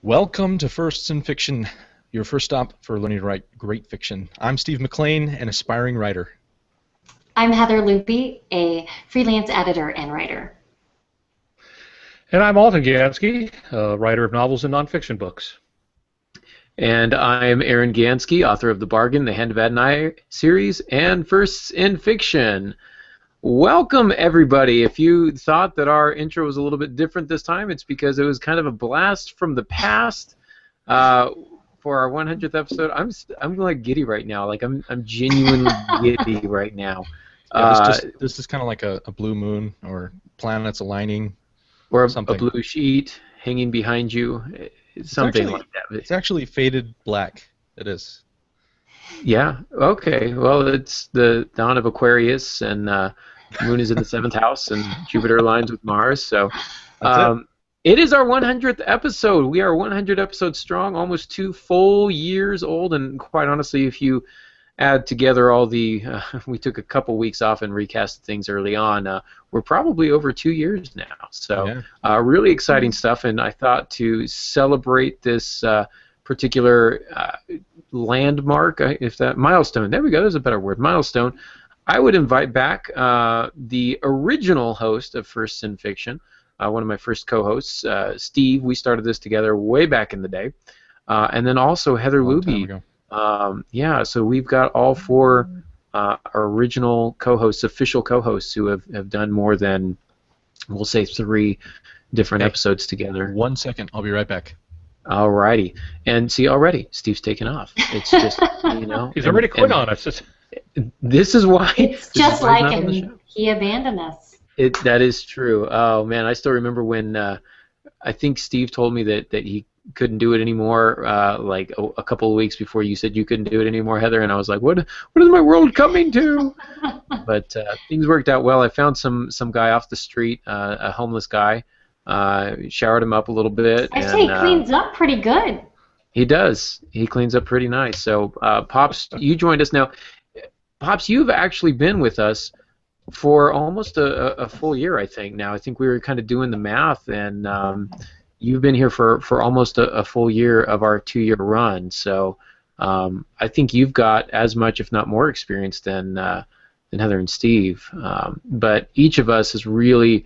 Welcome to Firsts in Fiction, your first stop for learning to write great fiction. I'm Steve McLean, an aspiring writer. I'm Heather Loopy, a freelance editor and writer. And I'm Alton Gansky, a writer of novels and nonfiction books. And I'm Aaron Gansky, author of The Bargain, the Hand of Adonai series, and Firsts in Fiction. Welcome, everybody. If you thought that our intro was a little bit different this time, it's because it was kind of a blast from the past for our 100th episode. I'm like giddy right now. Like I'm genuinely giddy right now. Yeah, this is kind of like a blue moon or planets aligning. Or a something. blue sheet hanging behind you. Something like that. It's actually faded black. It is. Yeah. Okay. Well, it's the dawn of Aquarius, and Moon is in the 7th house, and Jupiter aligns with Mars. So, it is our 100th episode. We are 100 episodes strong, almost 2 full years old, and quite honestly, if you add together all the, we took a couple weeks off and recast things early on. We're probably over 2 years now. So, really exciting stuff. And I thought to celebrate this particular landmark, if that milestone. There we go. There's a better word. Milestone. I would invite back the original host of First in Fiction, one of my first co-hosts, Steve. We started this together way back in the day, and then also Heather Luby. Yeah, so we've got all 4 our original co-hosts, official co-hosts, who have done more than, we'll say, 3 different episodes together. 1 second, I'll be right back. Alrighty, and see, already Steve's taken off. It's just, he's already quit on us. This is why. It's just like him. He abandoned us. That is true. Oh man, I still remember when I think Steve told me that he couldn't do it anymore, like a couple of weeks before you said you couldn't do it anymore, Heather, and I was like, what is my world coming to? But things worked out well. I found some guy off the street, a homeless guy, showered him up a little bit. I say he cleans up pretty good. He does. He cleans up pretty nice. So, Pops, you joined us now. Pops, you've actually been with us for almost a full year, I think. Now, I think we were kind of doing the math, and you've been here for almost a full year of our 2-year run. So, I think you've got as much, if not more, experience than Heather and Steve. But each of us has really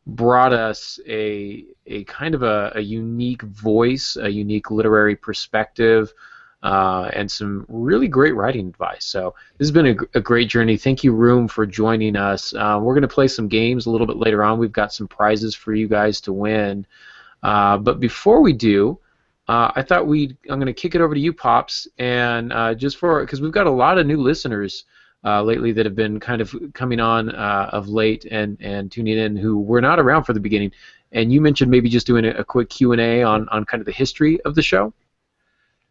brought us a kind of a unique voice, a unique literary perspective, and some really great writing advice. So this has been a great journey. Thank you, Room, for joining us. We're going to play some games a little bit later on. We've got some prizes for you guys to win. But before we do, I thought I'm going to kick it over to you, Pops, and because we've got a lot of new listeners lately that have been kind of coming on of late and tuning in who were not around for the beginning. And you mentioned maybe just doing a quick Q&A on kind of the history of the show.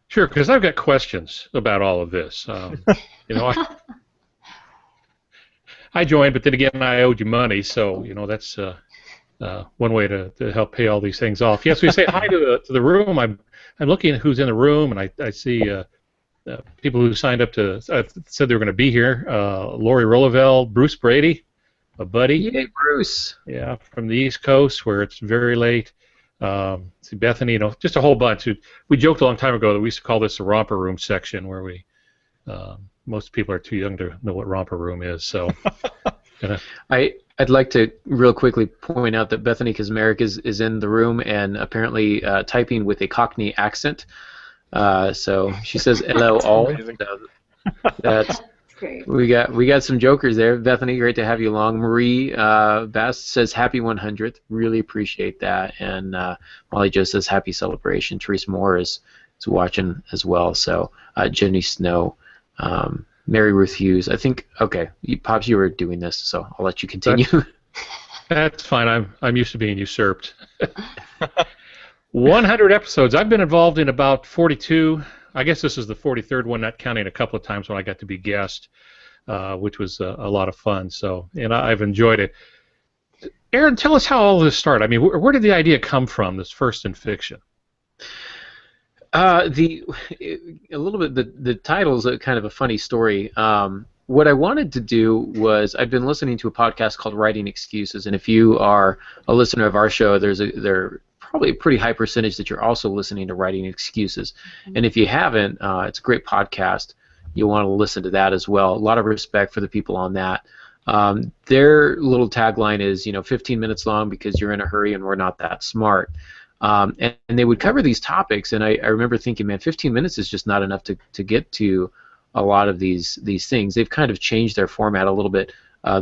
Sure, because I've got questions about all of this. I joined, but then again, I owed you money, so that's one way to help pay all these things off. Yes, we say hi to the room. I'm looking at who's in the room, and I see people who signed up said they were going to be here. Lori Rolovell, Bruce Brady, a buddy. Yay, Bruce. Yeah, from the East Coast where it's very late. See Bethany, just a whole bunch. We joked a long time ago that we used to call this the romper room section, where most people are too young to know what romper room is. So, I'd like to real quickly point out that Bethany Kazmarek is in the room and apparently typing with a Cockney accent. So she says hello all. That's great. We got some jokers there. Bethany, great to have you along. Marie Best says happy 100th. Really appreciate that. And Molly Jo says happy celebration. Therese Moore is watching as well. So Jenny Snow, Mary Ruth Hughes. I think Pops, you were doing this, so I'll let you continue. That's fine. I'm used to being usurped. 100 episodes. I've been involved in about 42. I guess this is the 43rd one, not counting a couple of times when I got to be guest, which was a lot of fun. So, and I've enjoyed it. Aaron, tell us how all this started. I mean, where did the idea come from? This First in Fiction. A little bit. The title's kind of a funny story. What I wanted to do was I've been listening to a podcast called Writing Excuses, and if you are a listener of our show, there probably a pretty high percentage that you're also listening to Writing Excuses. And if you haven't, it's a great podcast. You'll want to listen to that as well. A lot of respect for the people on that. Their little tagline is, 15 minutes long because you're in a hurry and we're not that smart. And they would cover these topics, and I remember thinking, man, 15 minutes is just not enough to get to a lot of these things. They've kind of changed their format a little bit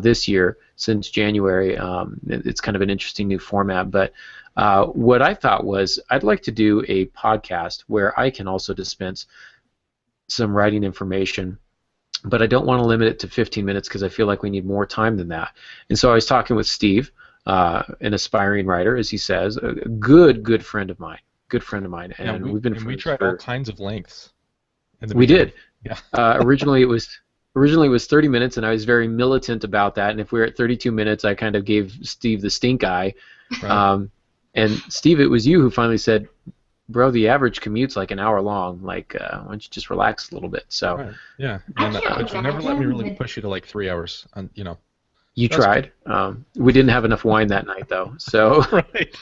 this year since January. It's kind of an interesting new format. But what I thought was I'd like to do a podcast where I can also dispense some writing information, but I don't want to limit it to 15 minutes because I feel like we need more time than that. And so I was talking with Steve, an aspiring writer, as he says, a good friend of mine. And we've been friends. We tried all kinds of lengths. We did. Yeah. Originally it was 30 minutes, and I was very militant about that. And if we were at 32 minutes, I kind of gave Steve the stink eye. Right. And Steve, it was you who finally said, "Bro, the average commute's like an hour long. Like, why don't you just relax a little bit?" So. Right. Yeah. But you never let me really push you to like 3 hours. You tried. We didn't have enough wine that night, though. So. Right.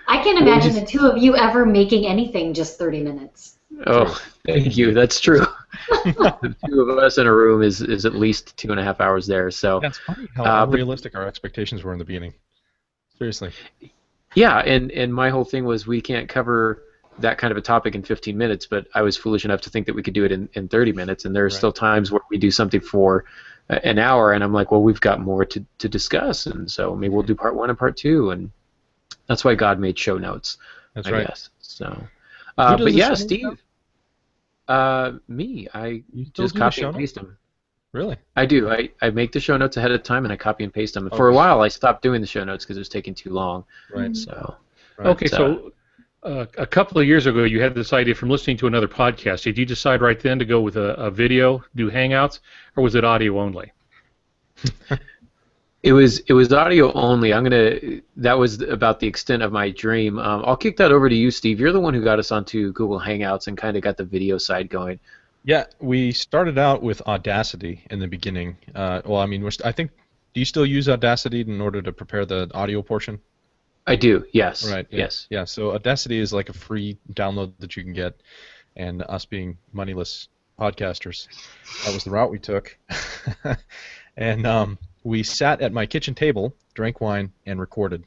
I can't imagine the two of you ever making anything just 30 minutes. Oh, thank you. That's true. The two of us in a room is at least 2.5 hours there. So. That's funny how unrealistic our expectations were in the beginning. Seriously. Yeah, and my whole thing was we can't cover that kind of a topic in 15 minutes, but I was foolish enough to think that we could do it in 30 minutes, and there are still times where we do something for an hour, and I'm like, well, we've got more to discuss, and so maybe we'll do part 1 and part 2, and that's why God made show notes. That's I right. guess. So, but yeah, Steve, me, I just copy and paste them. Really? I do. I make the show notes ahead of time, and I copy and paste them. And for a while, I stopped doing the show notes because it was taking too long. Right. So. Right. Okay, so a couple of years ago, you had this idea from listening to another podcast. Did you decide right then to go with a video, do Hangouts, or was it audio only? It was audio only. That was about the extent of my dream. I'll kick that over to you, Steve. You're the one who got us onto Google Hangouts and kind of got the video side going. Yeah, we started out with Audacity in the beginning. I think, do you still use Audacity in order to prepare the audio portion? I do, yes. Right. Yeah. Yes. Yeah, so Audacity is like a free download that you can get, and us being moneyless podcasters, that was the route we took. And we sat at my kitchen table, drank wine, and recorded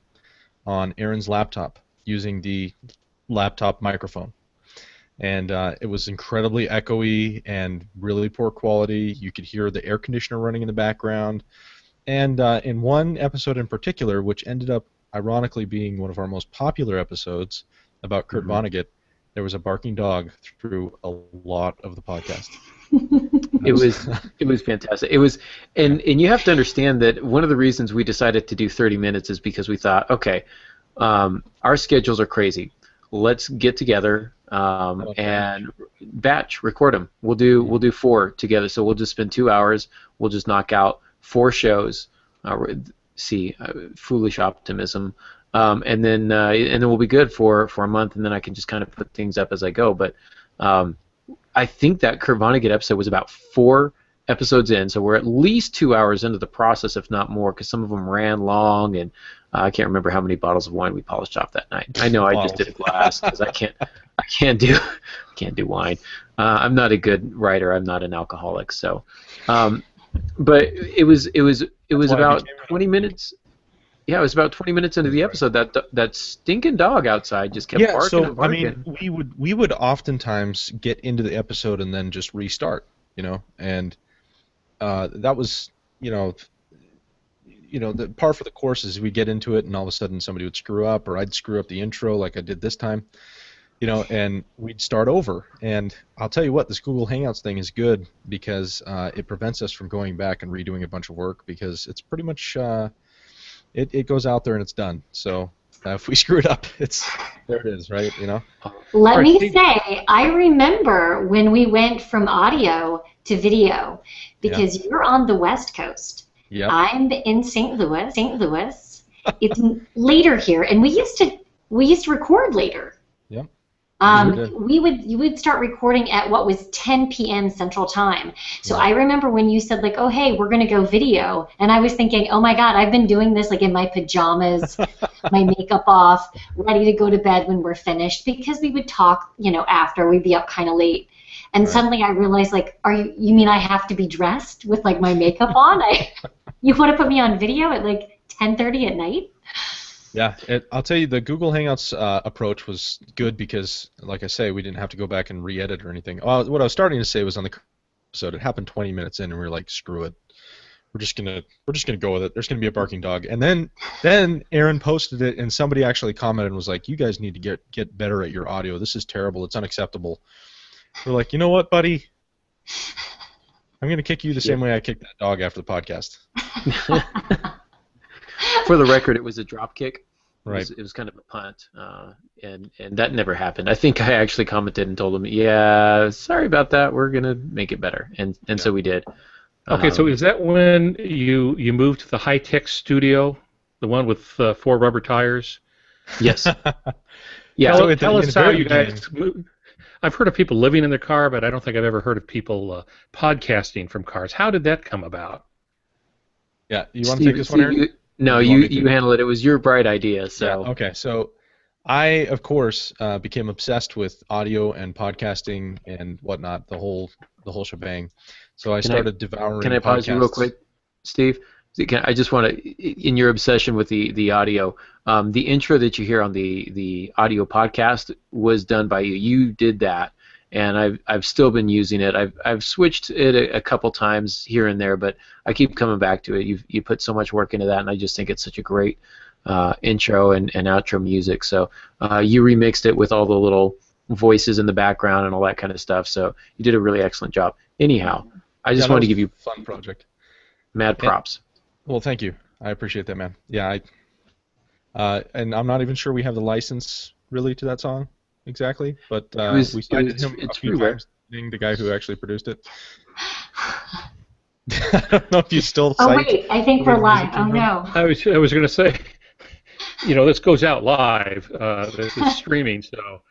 on Aaron's laptop using the laptop microphone. And it was incredibly echoey and really poor quality. You could hear the air conditioner running in the background. And in one episode in particular, which ended up ironically being one of our most popular episodes about Kurt Vonnegut, there was a barking dog through a lot of the podcast. It was fantastic. It was, and you have to understand that one of the reasons we decided to do 30 minutes is because we thought, okay, our schedules are crazy. Let's get together and batch record them. We'll do 4 together. So we'll just spend 2 hours. We'll just knock out 4 shows. Foolish optimism. And then we'll be good for a month, and then I can just kind of put things up as I go. But I think that Kurt Vonnegut episode was about 4 episodes in, so we're at least 2 hours into the process, if not more, because some of them ran long, and I can't remember how many bottles of wine we polished off that night. I know I just did a glass because I can't do wine. I'm not a good writer. I'm not an alcoholic. So, but it was about 20 minutes. Yeah, it was about 20 minutes into the episode that stinking dog outside just kept barking and barking. I mean, we would oftentimes get into the episode and then just restart, and that was, the par for the course is we'd get into it and all of a sudden somebody would screw up, or I'd screw up the intro like I did this time, and we'd start over. And I'll tell you what, this Google Hangouts thing is good because it prevents us from going back and redoing a bunch of work, because it's pretty much it goes out there and it's done. So if we screw it up, there it is, right? Let me say, I remember when we went from audio to video, because you're on the West Coast. Yep. I'm in St. Louis. It's later here, and we used to record later. Yep. Sure did. You would start recording at what was 10 p.m. Central Time. So Yeah. I remember when you said like, oh hey, we're gonna go video, and I was thinking, oh my God, I've been doing this like in my pajamas, my makeup off, ready to go to bed when we're finished, because we would talk, after we'd be up kind of late. And Right. suddenly I realized, like, you mean I have to be dressed with like my makeup on? You want to put me on video at like 10:30 at night? Yeah, I'll tell you, the Google Hangouts approach was good because, like I say, we didn't have to go back and re-edit or anything. What I was starting to say was on the episode, it happened 20 minutes in, and we were like, screw it, we're just gonna go with it. There's gonna be a barking dog, and then Aaron posted it, and somebody actually commented and was like, you guys need to get better at your audio. This is terrible. It's unacceptable. We're like, you know what, buddy? I'm gonna kick you the same way I kicked that dog after the podcast. For the record, it was a drop kick. Right. It was kind of a punt, and that never happened. I think I actually commented and told him, yeah, sorry about that. We're gonna make it better, and so we did. Okay, so is that when you moved to the high-tech studio, the one with 4 rubber tires? Yes. Yeah. Tell us how you guys moved. I've heard of people living in their car, but I don't think I've ever heard of people podcasting from cars. How did that come about? Yeah, you want to take this one, Aaron? No, you handle it. It was your bright idea. So yeah, okay, so I, of course, became obsessed with audio and podcasting and whatnot, the whole shebang. So I started devouring. Can I pause you real quick, Steve? I just want to, in your obsession with the audio, the intro that you hear on the audio podcast was done by you. You did that, and I've still been using it. I've switched it a couple times here and there, but I keep coming back to it. You put so much work into that, and I just think it's such a great intro and outro music. So you remixed it with all the little voices in the background and all that kind of stuff. So you did a really excellent job. Anyhow, I just wanted to give you fun project. Mad props. Well, thank you. I appreciate that, man. Yeah, and I'm not even sure we have the license really to that song exactly, but we cited him a few times, being the guy who actually produced it. I don't know if you still. Oh wait, I think we're live. Oh no. I was going to say, this goes out live. This is streaming, so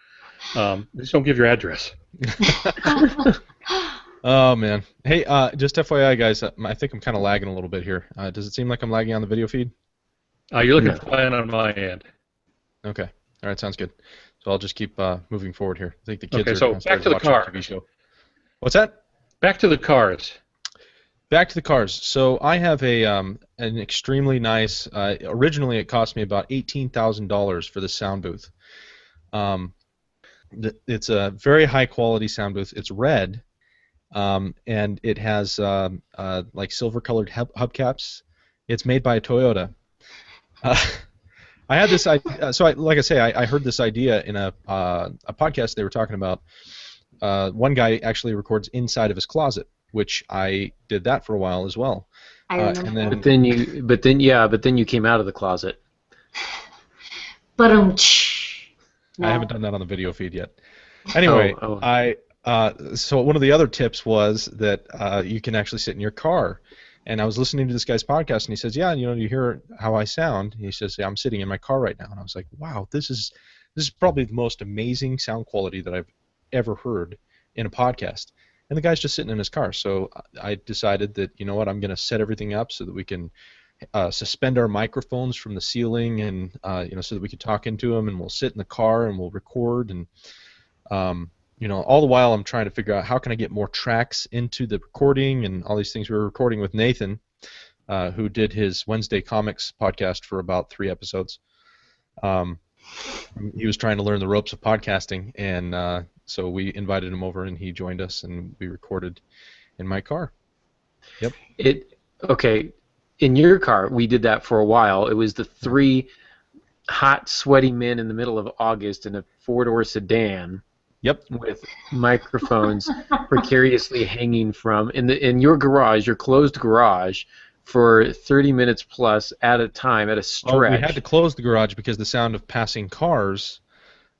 just don't give your address. Oh man. Hey, just FYI, guys, I think I'm kind of lagging a little bit here. Does it seem like I'm lagging on the video feed? You're looking fine on my end. Okay. All right, sounds good. So I'll just keep moving forward here. I think the kids okay, are so back to the car. TV show. What's that? Back to the cars. Back to the cars. So I have an extremely nice. Originally, it cost me about $18,000 for the sound booth. It's a very high quality sound booth. It's red. And it has like silver-colored hubcaps. It's made by Toyota. I had this idea. So, like I say, I heard this idea in a podcast. They were talking about one guy actually records inside of his closet, which I did that for a while as well. I remember. And But then you came out of the closet. But I haven't done that on the video feed yet. Anyway, so one of the other tips was that you can actually sit in your car. And I was listening to this guy's podcast, and he says, yeah, you hear how I sound. He says, yeah, I'm sitting in my car right now. And I was like, wow, this is probably the most amazing sound quality that I've ever heard in a podcast. And the guy's just sitting in his car. So I decided that, you know what, I'm going to set everything up so that we can suspend our microphones from the ceiling, and so that we can talk into them, and we'll sit in the car and we'll record, and all the while I'm trying to figure out how can I get more tracks into the recording and all these things. We were recording with Nathan, who did his Wednesday Comics podcast for about 3 episodes. He was trying to learn the ropes of podcasting, and so we invited him over, and he joined us, and we recorded in my car. Yep. Okay. In your car, we did that for a while. It was the 3 hot, sweaty men in the middle of August in a 4-door sedan. Yep. With microphones precariously hanging from in your garage, your closed garage, for 30 minutes plus at a time at a stretch. Oh, we had to close the garage because the sound of passing cars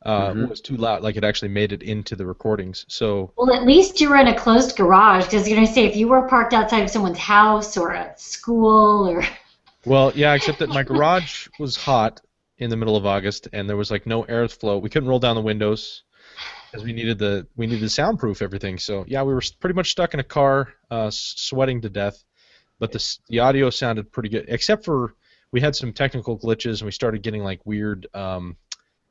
was too loud. Like, it actually made it into the recordings. So. Well, at least you were in a closed garage, because you're going to say if you were parked outside of someone's house or a school or. Well, yeah, except that my garage was hot in the middle of August, and there was like no airflow. We couldn't roll down the windows. because we needed to soundproof everything. So yeah, we were pretty much stuck in a car, sweating to death. But the audio sounded pretty good, except for we had some technical glitches and we started getting like weird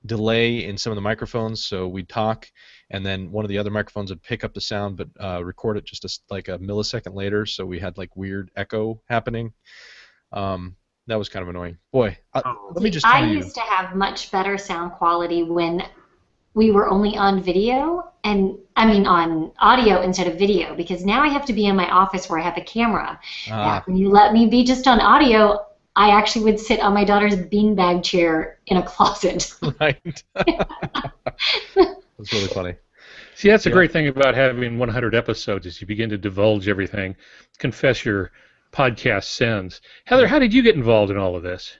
delay in some of the microphones. So we'd talk, and then one of the other microphones would pick up the sound but record it just like a millisecond later. So we had like weird echo happening. That was kind of annoying. Boy, let me just tell you. I used to have much better sound quality when we were only on video, and I mean on audio instead of video, because now I have to be in my office where I have a camera. Back when you let me be just on audio, I actually would sit on my daughter's beanbag chair in a closet. Right. That's really funny. See, that's a great thing about having 100 episodes is you begin to divulge everything, confess your podcast sins. Heather, how did you get involved in all of this?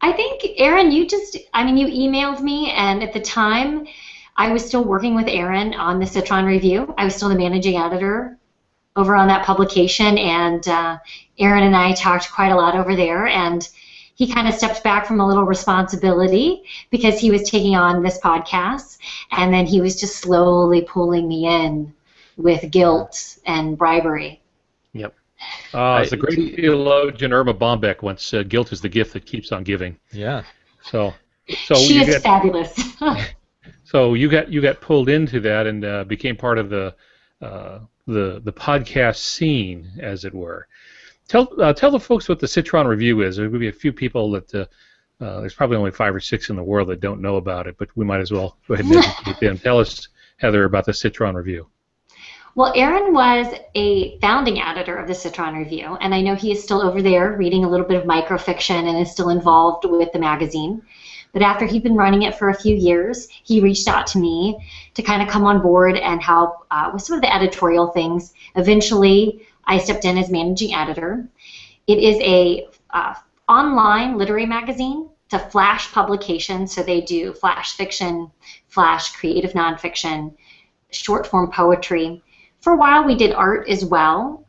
I think, Aaron, you emailed me, and at the time, I was still working with Aaron on the Citron Review. I was still the managing editor over on that publication, and Aaron and I talked quite a lot over there, and he kind of stepped back from a little responsibility because he was taking on this podcast, and then he was just slowly pulling me in with guilt and bribery. Yep. As the great theologian Irma Bombeck once said, guilt is the gift that keeps on giving. Yeah. So she is fabulous. So you got pulled into that and became part of the podcast scene, as it were. Tell the folks what the Citron Review is. There will be a few people that there's probably only 5 or 6 in the world that don't know about it, but we might as well go ahead and educate them. Tell us, Heather, about the Citron Review. Well, Aaron was a founding editor of the Citron Review, and I know he is still over there reading a little bit of microfiction and is still involved with the magazine. But after he'd been running it for a few years, he reached out to me to kind of come on board and help with some of the editorial things. Eventually, I stepped in as managing editor. It is a online literary magazine. It's a flash publication, so they do flash fiction, flash creative nonfiction, short form poetry. For a while, we did art as well,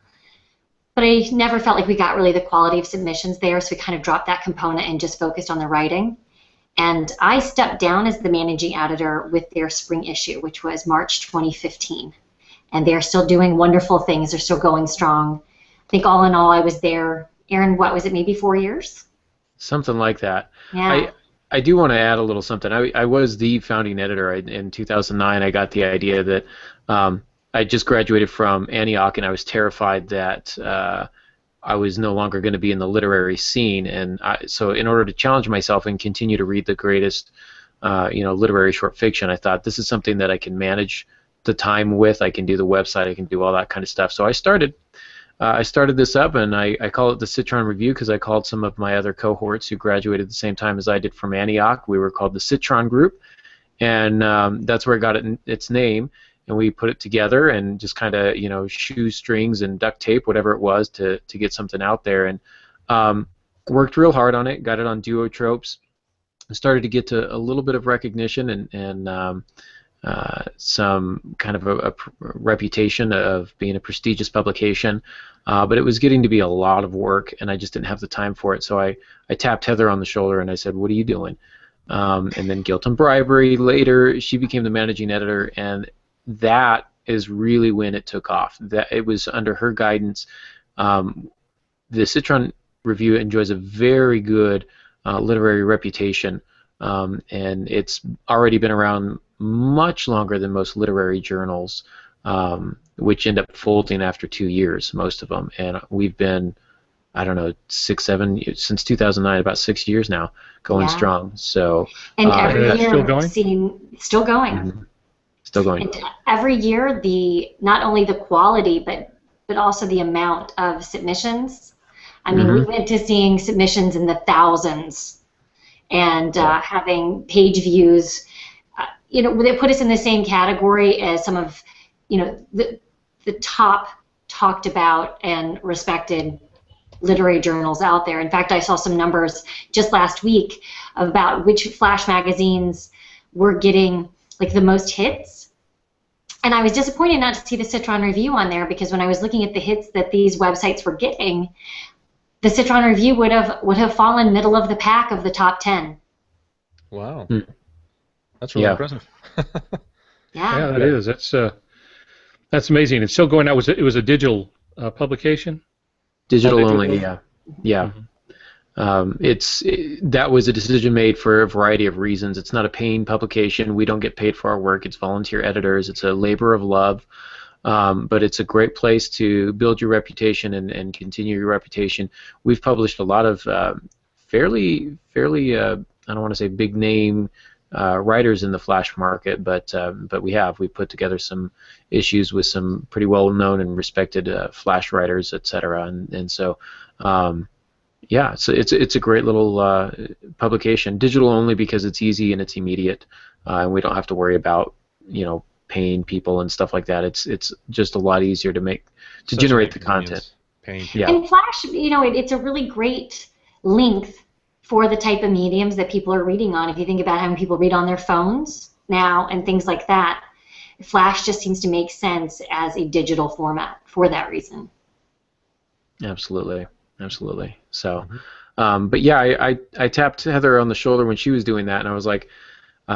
but I never felt like we got really the quality of submissions there, so we kind of dropped that component and just focused on the writing. And I stepped down as the managing editor with their spring issue, which was March 2015. And they're still doing wonderful things. They're still going strong. I think all in all, I was there, Aaron, what was it, maybe 4 years? Something like that. Yeah. I do want to add a little something. I was the founding editor. In 2009, I got the idea that I just graduated from Antioch, and I was terrified that I was no longer going to be in the literary scene. And so in order to challenge myself and continue to read the greatest literary short fiction, I thought this is something that I can manage the time with. I can do the website. I can do all that kind of stuff. So I started this up, and I call it the Citron Review because I called some of my other cohorts who graduated the same time as I did from Antioch. We were called the Citron Group, and that's where it got its name. And we put it together and just kind of shoestrings and duct tape, whatever it was, to get something out there. And worked real hard on it. Got it on Duotropes. Started to get to a little bit of recognition and some kind of a reputation of being a prestigious publication, but it was getting to be a lot of work, and I just didn't have the time for it. So I tapped Heather on the shoulder and I said, "What are you doing?" And then Guilt and Bribery. Later, she became the managing editor, and that is really when it took off. That it was under her guidance. The Citron Review enjoys a very good literary reputation, and it's already been around much longer than most literary journals, which end up folding after 2 years, most of them. And we've been, I don't know, 6, 7 years, since 2009, about 6 years now, going strong. So and every year, still going? Still going. Mm-hmm. Still going. And every year, not only the quality, but also the amount of submissions. I mean, we went to seeing submissions in the thousands, and having page views. They put us in the same category as some of, the top talked about and respected literary journals out there. In fact, I saw some numbers just last week about which flash magazines were getting the most hits. And I was disappointed not to see the Citron Review on there, because when I was looking at the hits that these websites were getting, the Citron Review would have fallen middle of the pack of the top 10. Wow. That's really impressive. Yeah, Yeah. that is. That's amazing. It's still going out. It was a digital publication? All Digital digital? only, yeah. Yeah. Mhm. That was a decision made for a variety of reasons. It's not a paying publication. We don't get paid for our work. It's volunteer editors. It's a labor of love. But it's a great place to build your reputation and continue your reputation. We've published a lot of fairly I don't want to say big name writers in the Flash market, but we've put together some issues with some pretty well known and respected Flash writers, etc. And so. Yeah, so it's a great little publication. Digital only because it's easy and it's immediate, and we don't have to worry about paying people and stuff like that. It's just a lot easier to Such an generate the inconvenience, content. paying Yeah. people. And Flash, it's a really great length for the type of mediums that people are reading on. If you think about how many people read on their phones now and things like that, Flash just seems to make sense as a digital format for that reason. Absolutely. So, but yeah, I tapped Heather on the shoulder when she was doing that, and I was like, we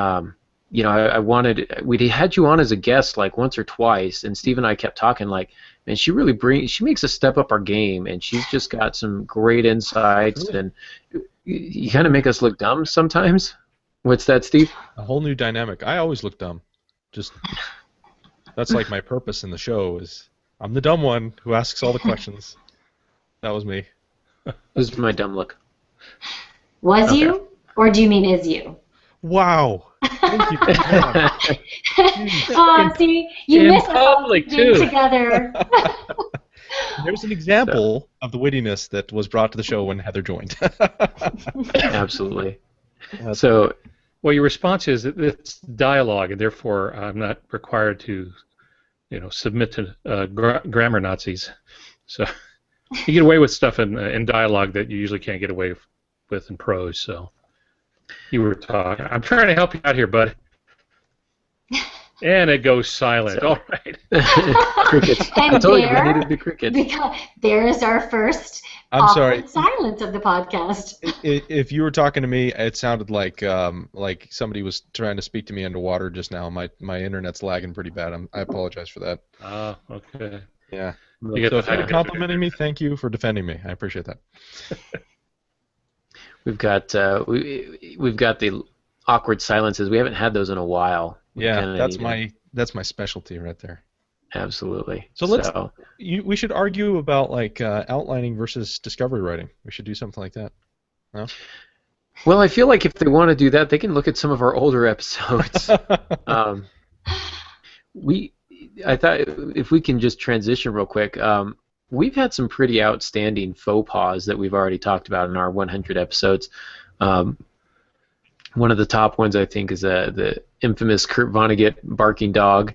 had you on as a guest like once or twice, and Steve and I kept talking like, man, she makes us step up our game, and she's just got some great insights, and you kind of make us look dumb sometimes. What's that, Steve? A whole new dynamic. I always look dumb. Just that's like my purpose in the show is I'm the dumb one who asks all the questions. That was me. This is my dumb look. Was Okay. you? Or do you mean is you? Wow. Thank you. Man. Oh, see, you in miss us all public, being too. together. There's an example of the wittiness that was brought to the show when Heather joined. Absolutely. So, Well, your response is that it's dialogue, and therefore I'm not required to, submit to grammar Nazis. So you get away with stuff in dialogue that you usually can't get away with in prose. So you were talking. I'm trying to help you out here, bud. And it goes silent. So- All right. crickets. I And told you we there- needed the crickets. Because there's our first I'm sorry. awkward silence of the podcast. If you were talking to me, it sounded like somebody was trying to speak to me underwater just now. My internet's lagging pretty bad. I apologize for that. Okay. Yeah. You get So if the you're complimenting me, thank you for defending me. I appreciate that. We've got we've got the awkward silences. We haven't had those in a while. We Yeah, kinda that's need my specialty right there. absolutely. So we should argue about like outlining versus discovery writing. We should do something like that. No? Well, I feel like if they want to do that, they can look at some of our older episodes. I thought if we can just transition real quick. We've had some pretty outstanding faux pas that we've already talked about in our 100 episodes. One of the top ones, I think, is the infamous Kurt Vonnegut barking dog.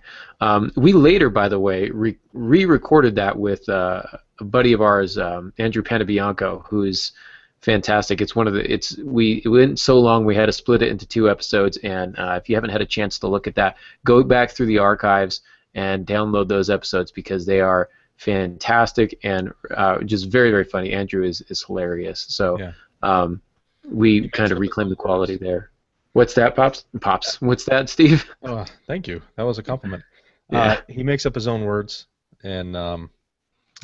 We later, by the way, re-recorded that with a buddy of ours, Andrew Panabianco, who is fantastic. It's one of the. It went so long we had to split it into 2 episodes. And if you haven't had a chance to look at that, go back through the archives and download those episodes because they are fantastic and just very, very funny. Andrew is hilarious. So Yeah. we kind of reclaimed the quality there. What's that, Pops? What's that, Steve? Oh, thank you. That was a compliment. Yeah. He makes up his own words, and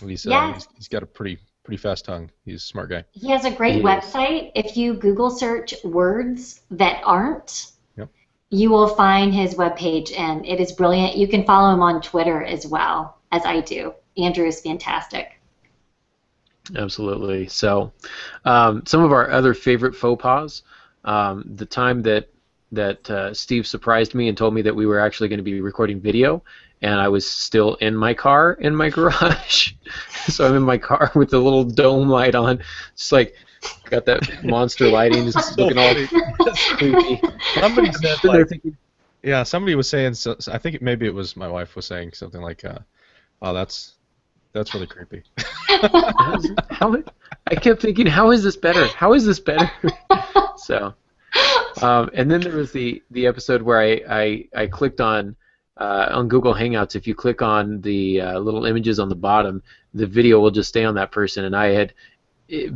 he's got a pretty fast tongue. He's a smart guy. He has a great He is. website. If you Google search words that aren't, Yep. you will find his webpage, and it is brilliant. You can follow him on Twitter as well, as I do. Andrew is fantastic. Absolutely. So, some of our other favorite faux pas. The time that Steve surprised me and told me that we were actually going to be recording video, and I was still in my car in my garage. So I'm in my car with the little dome light on, just like got that monster lighting, just looking all creepy. Somebody said Sitting there like, thinking, yeah, somebody was saying. So I think maybe it was my wife was saying something like, "Oh, that's really creepy." I kept thinking, how is this better? How is this better? So, and then there was the episode where I clicked on Google Hangouts. If you click on the little images on the bottom, the video will just stay on that person. And I had,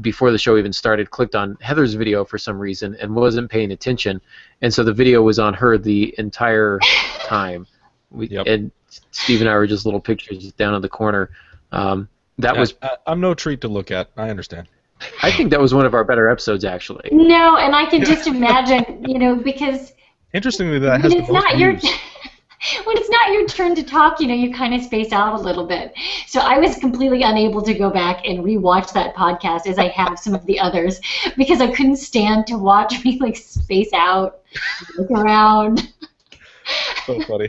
before the show even started, clicked on Heather's video for some reason and wasn't paying attention, and so the video was on her the entire time. Yep. And Steve and I were just little pictures down in the corner. That Yeah, was, I'm no treat to look at. I understand. I think that was one of our better episodes, actually. No, and I can just imagine, because Interestingly, that when has the it's most not your views. when it's not your turn to talk, you kind of space out a little bit. So I was completely unable to go back and rewatch that podcast as I have some of the others because I couldn't stand to watch me like space out, look around. So funny.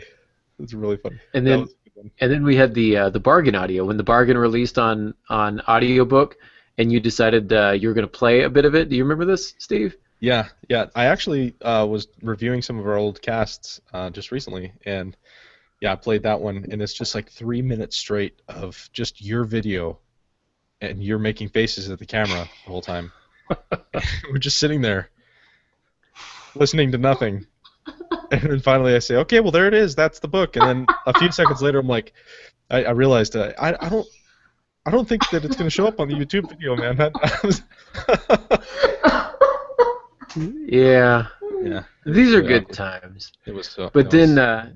It's really funny. And That then, was a good one. and then we had the bargain audio when the bargain released on audiobook, and you decided you were going to play a bit of it. Do you remember this, Steve? Yeah. I actually was reviewing some of our old casts just recently, and yeah, I played that one, and it's just like 3 minutes straight of just your video, and you're making faces at the camera the whole time. We're just sitting there, listening to nothing, and then finally I say, "Okay, well there it is. That's the book." And then a few seconds later, I'm like, I realized I don't think that it's going to show up on the YouTube video, man. Yeah. Yeah. These are Yeah. good times. It was so. But it then, was-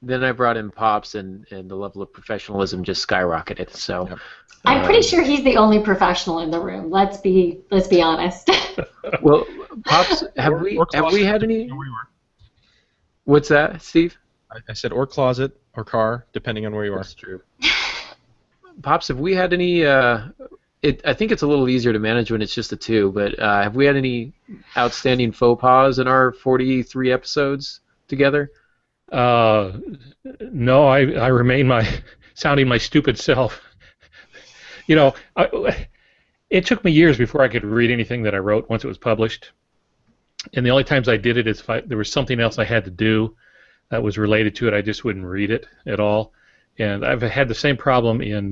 then I brought in Pops, and the level of professionalism just skyrocketed. So, Yep. I'm pretty sure he's the only professional in the room. Let's be honest. well, Pops, have we had any? where you are. What's that, Steve? I said or closet or car, depending on where you are. That's true. Pops, have we had any? I think it's a little easier to manage when it's just the two. But have we had any outstanding faux pas in our 43 episodes together? No, I remain sounding my stupid self. It took me years before I could read anything that I wrote once it was published. And the only times I did it is if there was something else I had to do that was related to it, I just wouldn't read it at all. And I've had the same problem in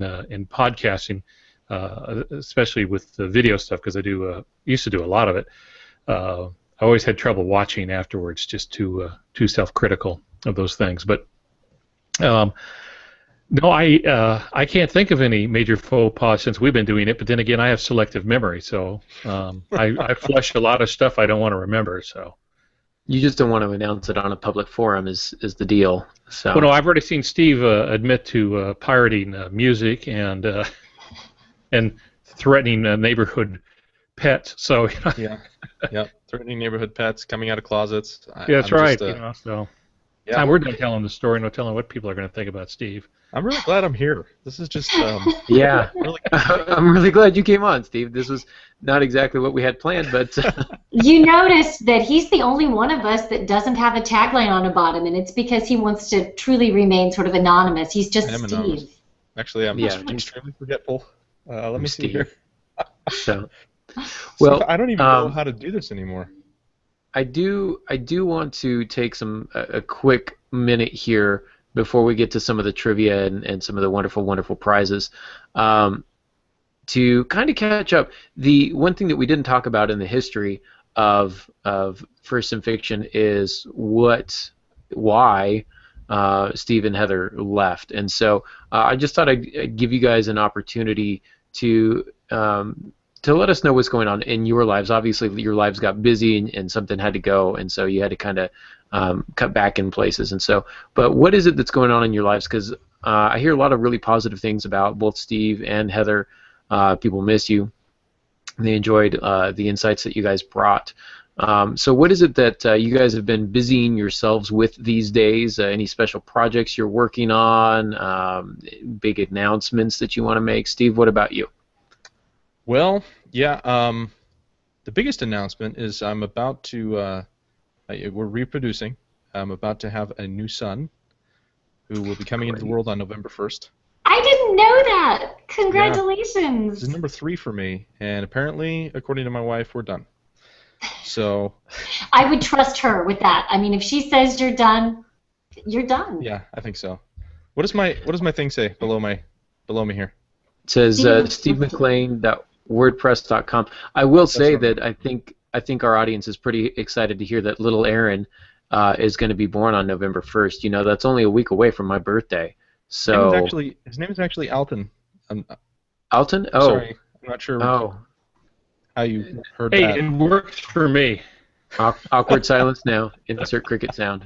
podcasting, especially with the video stuff, because I used to do a lot of it. I always had trouble watching afterwards, just too self-critical of those things. But no, I can't think of any major faux pas since we've been doing it. But then again, I have selective memory, so I flush a lot of stuff I don't want to remember. So. You just don't want to announce it on a public forum, is the deal. So. Well, no, I've already seen Steve admit to pirating music and threatening neighborhood pets. So. Yeah. Threatening neighborhood pets, coming out of closets. Yeah, that's I'm right. just, So. Yeah. Time we're done telling the story, no telling what people are going to think about Steve. I'm really glad I'm here. This is just Yeah. really. I'm really glad you came on, Steve. This was not exactly what we had planned, but You noticed that he's the only one of us that doesn't have a tagline on the bottom, and it's because he wants to truly remain sort of anonymous. He's just I am Steve. anonymous. Actually, I'm Yeah. extremely forgetful. Let me see Steve. here. so. Well, I don't even know how to do this anymore. I do want to take a quick minute here before we get to some of the trivia and some of the wonderful prizes, to kind of catch up. The one thing that we didn't talk about in the history of First in Fiction is why Steve and Heather left, and so I just thought I'd give you guys an opportunity to let us know what's going on in your lives. Obviously, your lives got busy and something had to go, and so you had to kind of cut back in places. And so, but what is it that's going on in your lives? Because I hear a lot of really positive things about both Steve and Heather. People miss you. They enjoyed the insights that you guys brought. So what is it that you guys have been busying yourselves with these days? Any special projects you're working on? Big announcements that you want to make? Steve, what about you? Well, yeah. The biggest announcement is I'm about to. We're reproducing. I'm about to have a new son, who will be coming into the world on November 1st. I didn't know that. Congratulations. This is number 3 for me, and apparently, according to my wife, we're done. So. I would trust her with that. I mean, if she says you're done, you're done. Yeah, I think so. What does my thing say below me here? It says SteveMcLean.wordpress.com. I will say that I think our audience is pretty excited to hear that little Aaron is going to be born on November 1st. You know, that's only a week away from my birthday. So his name is actually Alton. Alton? Oh, sorry, I'm not sure how you heard Hey, that. it works for me. Awkward silence now. Insert cricket sound.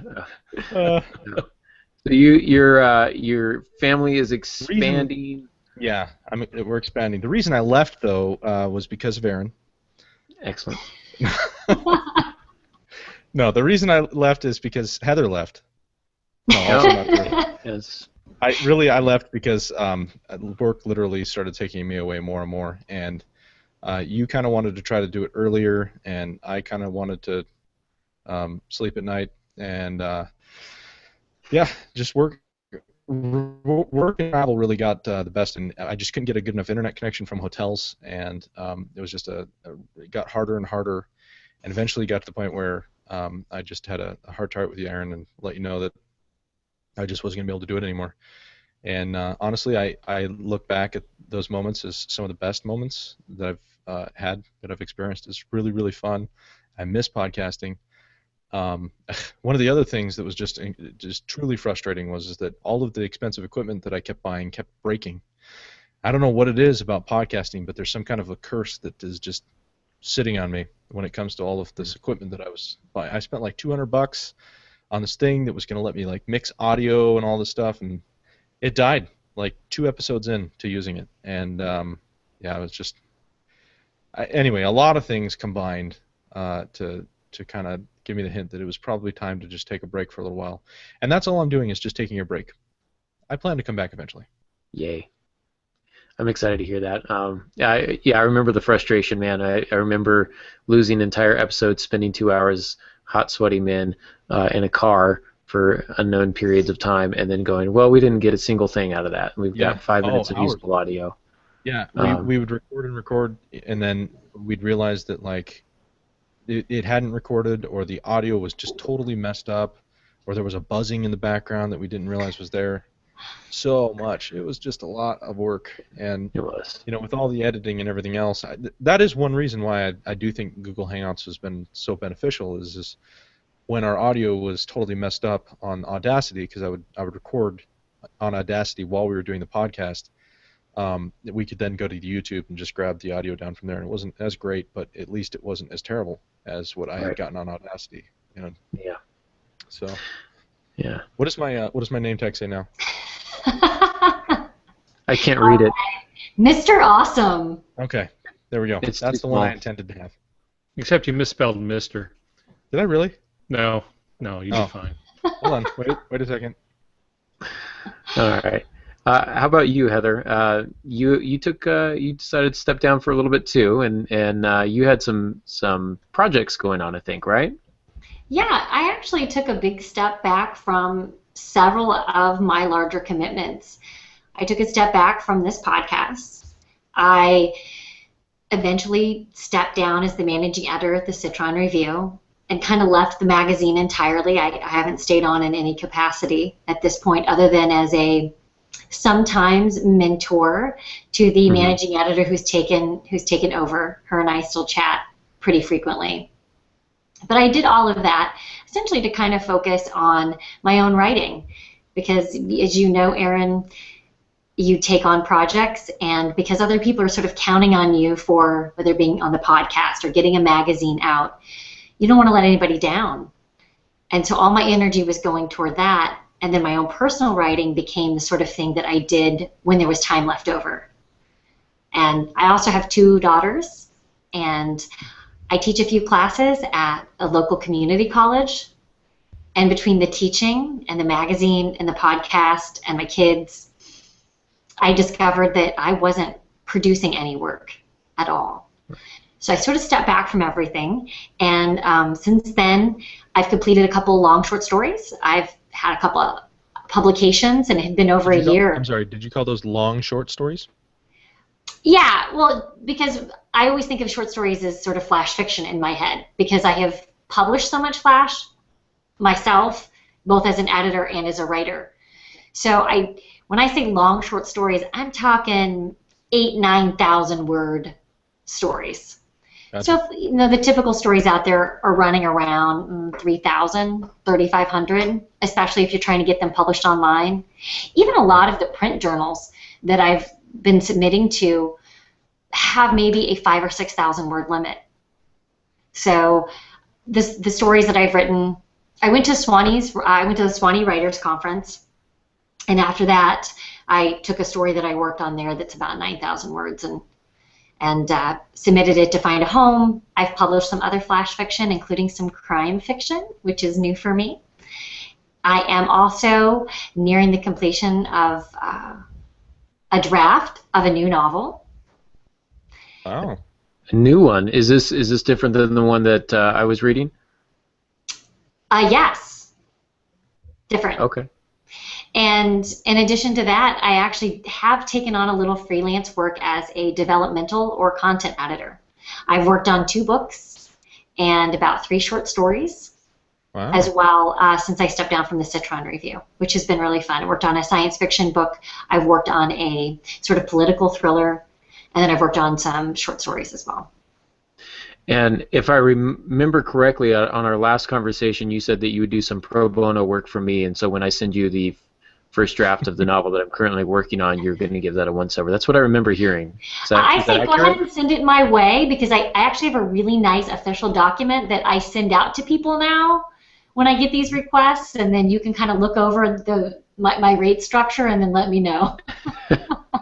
So your family is Reason, expanding. yeah, we're expanding. The reason I left though was because of Aaron. Excellent. No, the reason I left is because Heather left. No, also not true. Yes. I left because work literally started taking me away more and more, and you kind of wanted to try to do it earlier, and I kind of wanted to sleep at night, and yeah, just work and travel really got the best, and I just couldn't get a good enough internet connection from hotels, and it was just it got harder and harder, and eventually got to the point where I just had a hard time with you, Aaron, and let you know that I just wasn't gonna be able to do it anymore. And honestly, I look back at those moments as some of the best moments that I've experienced. It's really, really fun. I miss podcasting. One of the other things that was just truly frustrating was is that all of the expensive equipment that I kept buying kept breaking. I don't know what it is about podcasting, but there's some kind of a curse that is just sitting on me when it comes to all of this equipment that I was buying. I spent like $200 on this thing that was going to let me like mix audio and all this stuff, and it died like 2 episodes in to using it, and yeah, it was just anyway. A lot of things combined to kind of give me the hint that it was probably time to just take a break for a little while, and that's all I'm doing is just taking a break. I plan to come back eventually. Yay. I'm excited to hear that. I remember the frustration, man. I remember losing entire episodes, spending 2 hours hot, sweaty men in a car for unknown periods of time, and then going, well, we didn't get a single thing out of that. We've got 5 minutes of hours. usable audio. Yeah, we would record, and then we'd realize that like it hadn't recorded, or the audio was just totally messed up, or there was a buzzing in the background that we didn't realize was there. So much. It was just a lot of work, and It was. with all the editing and everything else, that is one reason why I do think Google Hangouts has been so beneficial. Is when our audio was totally messed up on Audacity, because I would record on Audacity while we were doing the podcast. We could then go to YouTube and just grab the audio down from there, and it wasn't as great, but at least it wasn't as terrible as what I had gotten on Audacity. Yeah. So. Yeah. What does my name tag say now? I can't read it. Mr. Awesome. Okay, there we go. It's That's the too one small. I intended to have. Except you misspelled Mister. Did I really? No, you'd be fine. Hold on. Wait a second. All right. How about you, Heather? You decided to step down for a little bit too, and you had some projects going on, I think, right? Yeah, I actually took a big step back from several of my larger commitments. I took a step back from this podcast. I eventually stepped down as the managing editor at the Citron Review and kind of left the magazine entirely. I haven't stayed on in any capacity at this point other than as a sometimes mentor to the managing editor who's taken over. Her and I still chat pretty frequently. But I did all of that essentially to kind of focus on my own writing because, as you know, Aaron, you take on projects, and because other people are sort of counting on you for whether being on the podcast or getting a magazine out, you don't want to let anybody down. And so all my energy was going toward that, and then my own personal writing became the sort of thing that I did when there was time left over. And I also have 2 daughters, and I teach a few classes at a local community college, and between the teaching and the magazine and the podcast and my kids, I discovered that I wasn't producing any work at all. So I sort of stepped back from everything, and since then, I've completed a couple long short stories. I've had a couple of publications, and it had been over a year. I'm sorry, did you call those long short stories? Yeah, well, because I always think of short stories as sort of flash fiction in my head, because I have published so much flash myself, both as an editor and as a writer. So when I say long short stories, I'm talking 8,000-9,000 word stories. Gotcha. So the typical stories out there are running around 3,000, 3,500, especially if you're trying to get them published online. Even a lot of the print journals that I've been submitting to have maybe a 5,000 or 6,000 word limit. So the stories that I've written, I went to the Swanee Writers Conference And after that, I took a story that I worked on there that's about 9,000 words and submitted it to find a home. I've published some other flash fiction, including some crime fiction, which is new for me. I am also nearing the completion of a draft of a new novel. Wow. A new one. Is this different than the one that I was reading? Yes. Different. Okay. And in addition to that, I actually have taken on a little freelance work as a developmental or content editor. I've worked on 2 books and about 3 short stories. Wow. As well since I stepped down from the Citron Review, which has been really fun. I worked on a science fiction book. I've worked on a sort of political thriller, and then I've worked on some short stories as well. And if I remember correctly, on our last conversation, you said that you would do some pro bono work for me, and so when I send you the first draft of the novel that I'm currently working on, you're going to give that a once-over. That's what I remember hearing. Is that go accurate? ahead and send it my way, because I actually have a really nice official document that I send out to people now when I get these requests, and then you can kind of look over my rate structure and then let me know.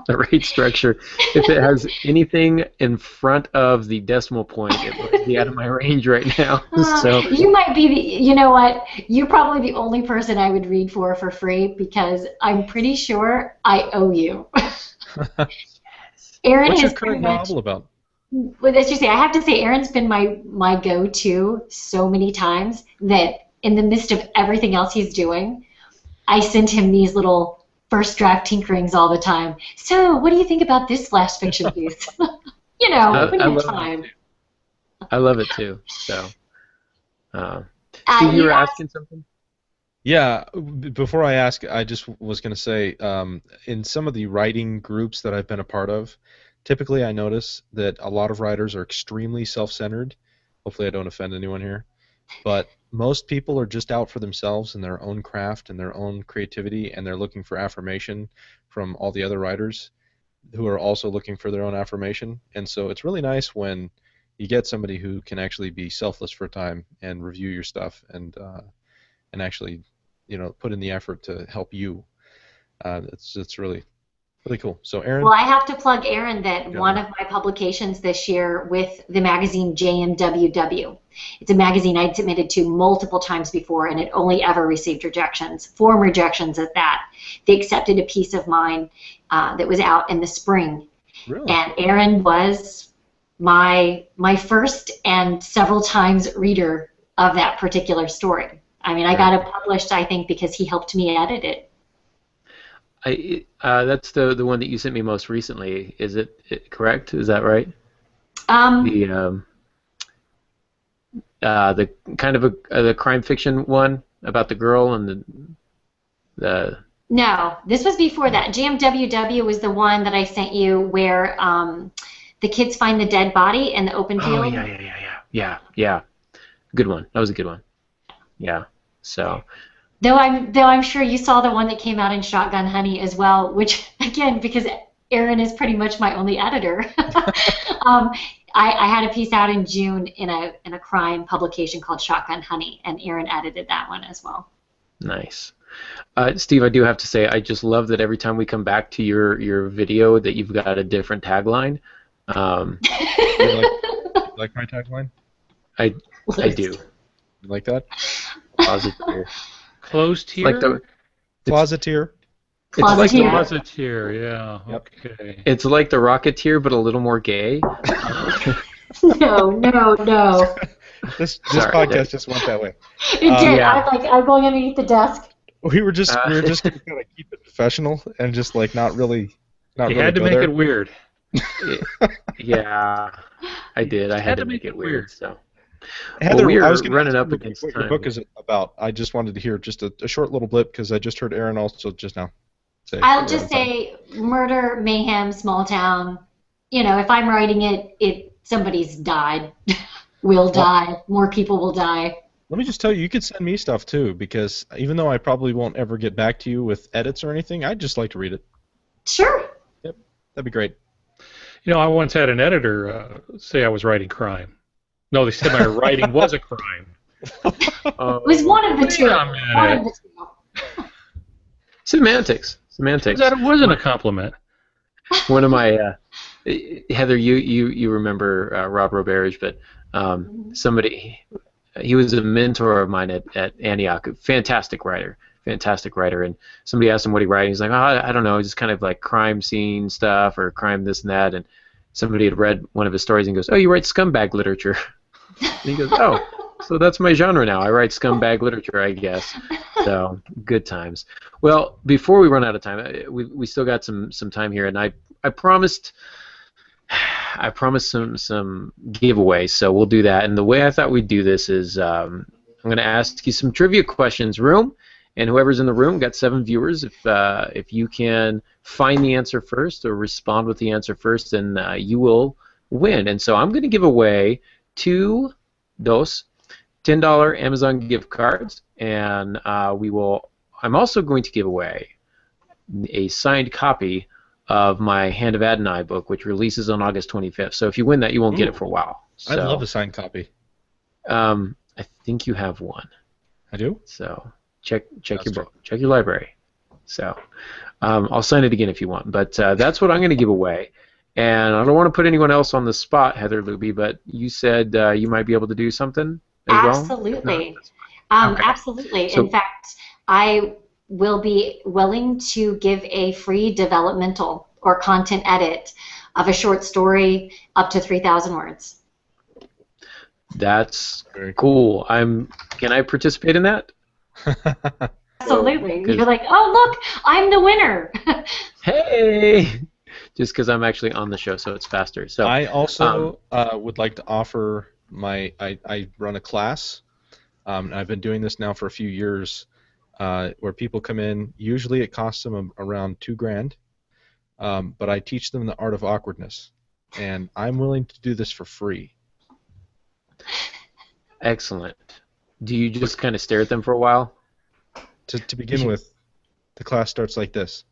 The rate structure. If it has anything in front of the decimal point, it might be out of my range right now. So you might be you know what? You're probably the only person I would read for free, because I'm pretty sure I owe you. Aaron What's your has current novel about? Well, as you say, I have to say Aaron's been my go-to so many times that in the midst of everything else he's doing, I send him these little first draft tinkerings all the time. So, what do you think about this flash fiction piece? When you have time. I love it too. So, Steve, you were asking something? Yeah, before I ask, I just was going to say, in some of the writing groups that I've been a part of, typically I notice that a lot of writers are extremely self-centered. Hopefully I don't offend anyone here. But most people are just out for themselves and their own craft and their own creativity, and they're looking for affirmation from all the other writers who are also looking for their own affirmation. And so it's really nice when you get somebody who can actually be selfless for a time and review your stuff and actually, put in the effort to help you. It's really cool. So Aaron. Well, I have to plug Aaron that one of my publications this year with the magazine JMWW. It's a magazine I'd submitted to multiple times before, and it only ever received rejections, 4 rejections at that. They accepted a piece of mine that was out in the spring. Really? And Aaron was my first and several times reader of that particular story. I mean, I got it published, I think, because he helped me edit it. That's the one that you sent me most recently. Is it correct? Is that right? The kind of the crime fiction one about the girl and the. No, this was before that. GMWW was the one that I sent you where the kids find the dead body in the open field. Oh yeah. Good one. That was a good one. Yeah. So. Though I'm sure you saw the one that came out in Shotgun Honey as well, which again, because Aaron is pretty much my only editor. I had a piece out in June in a crime publication called Shotgun Honey, and Aaron edited that one as well. Nice. Steve, I do have to say, I just love that every time we come back to your video that you've got a different tagline. You like my tagline? I do. You like that? Closeteer. Closed tier? Like the Closeteer. It's like the Closeteer, yeah. Yep. Okay. It's like the Rocketeer, but a little more gay. No. This Sorry, podcast just went that way. It did. Yeah. I'm going underneath the desk. We were just going to kind of keep it professional and just like not really. You had to make it weird. Yeah, I did. I had to make it weird. So. Heather, we I are was gonna running ask up you against what time. your book is about. I just wanted to hear just a short little blip because I just heard Aaron also just now say. I'll just say murder, mayhem, small town. If I'm writing it somebody's died, will die, more people will die. Let me just tell you could send me stuff too, because even though I probably won't ever get back to you with edits or anything, I'd just like to read it. Sure. Yep, that'd be great. I once had an editor say I was writing crime. No, they said my writing was a crime. It was one of the two. Wait a minute. Semantics. That it wasn't a compliment. One of my Heather, you remember Rob Roberge, but somebody, he was a mentor of mine at Antioch. Fantastic writer, and somebody asked him what he writes. He's like, oh, I don't know, just kind of like crime scene stuff or crime this and that. And somebody had read one of his stories and goes, oh, you write scumbag literature. And he goes, oh, so that's my genre now. I write scumbag literature, I guess. So good times. Well, before we run out of time, we still got some time here, and I promised some giveaways, so we'll do that. And the way I thought we'd do this is I'm going to ask you some trivia questions, room, and whoever's in the room, got 7 viewers. If you can find the answer first or respond with the answer first, then you will win. And so I'm going to give away $2 $10 Amazon gift cards, and I'm also going to give away a signed copy of my Hand of Adonai book, which releases on August 25th. So if you win that, you won't get it for a while. So, I'd love a signed copy. I think you have one. I do? So check your book, check your library. So I'll sign it again if you want. But that's what I'm going to give away. And I don't want to put anyone else on the spot, Heather Luby, but you said you might be able to do something as well? Absolutely. Okay. Absolutely. So, in fact, I will be willing to give a free developmental or content edit of a short story up to 3,000 words. That's very cool. Can I participate in that? Absolutely. You're like, oh, look, I'm the winner. Hey! Just because I'm actually on the show, so it's faster. So I also would like to offer I run a class. And I've been doing this now for a few years, where people come in. Usually it costs them around $2,000, but I teach them the art of awkwardness, and I'm willing to do this for free. Excellent. Do you just kind of stare at them for a while? To begin with, the class starts like this.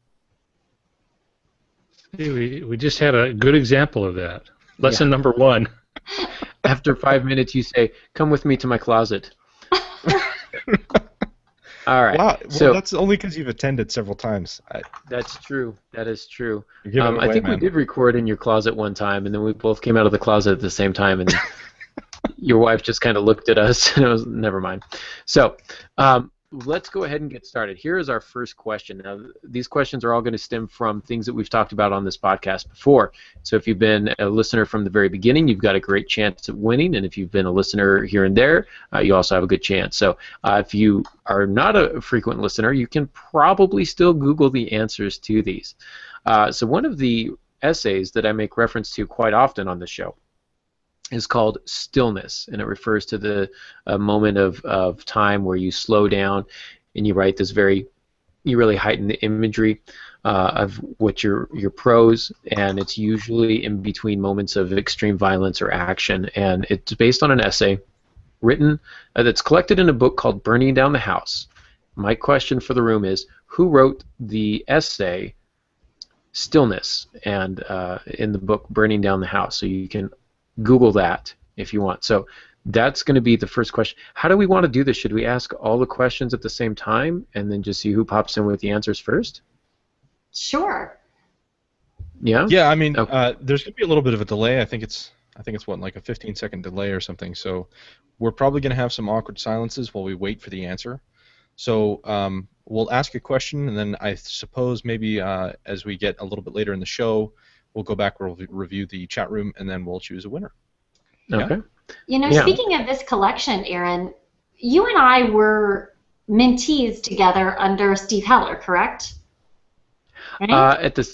We just had a good example of that. Lesson number 1. After 5 minutes, you say, "Come with me to my closet." All right. Wow. Well, so that's only because you've attended several times. That's true. That is true. You're giving it I away, think man. we did record in your closet one time, and then we both came out of the closet at the same time, and your wife just kind of looked at us, and it was never mind. So let's go ahead and get started. Here is our first question. Now, these questions are all going to stem from things that we've talked about on this podcast before. So if you've been a listener from the very beginning, you've got a great chance of winning. And if you've been a listener here and there, you also have a good chance. So if you are not a frequent listener, you can probably still Google the answers to these. So one of the essays that I make reference to quite often on the show is called Stillness, and it refers to the moment of time where you slow down and you write this you really heighten the imagery of what your prose, and it's usually in between moments of extreme violence or action, and it's based on an essay written that's collected in a book called Burning Down the House. My question for the room is, who wrote the essay Stillness and in the book Burning Down the House? So you can Google that if you want. So that's going to be the first question. How do we want to do this? Should we ask all the questions at the same time and then just see who pops in with the answers first? Sure. Yeah? Yeah, I mean, Okay. there's going to be a little bit of a delay. I think it's what, like a 15-second delay or something. So we're probably going to have some awkward silences while we wait for the answer. So we'll ask a question, and then I suppose maybe as we get a little bit later in the show, we'll go back, we'll review the chat room, and then we'll choose a winner. Okay. You know, Yeah. speaking of this collection, Aaron, you and I were mentees together under Steve Heller, correct? Right?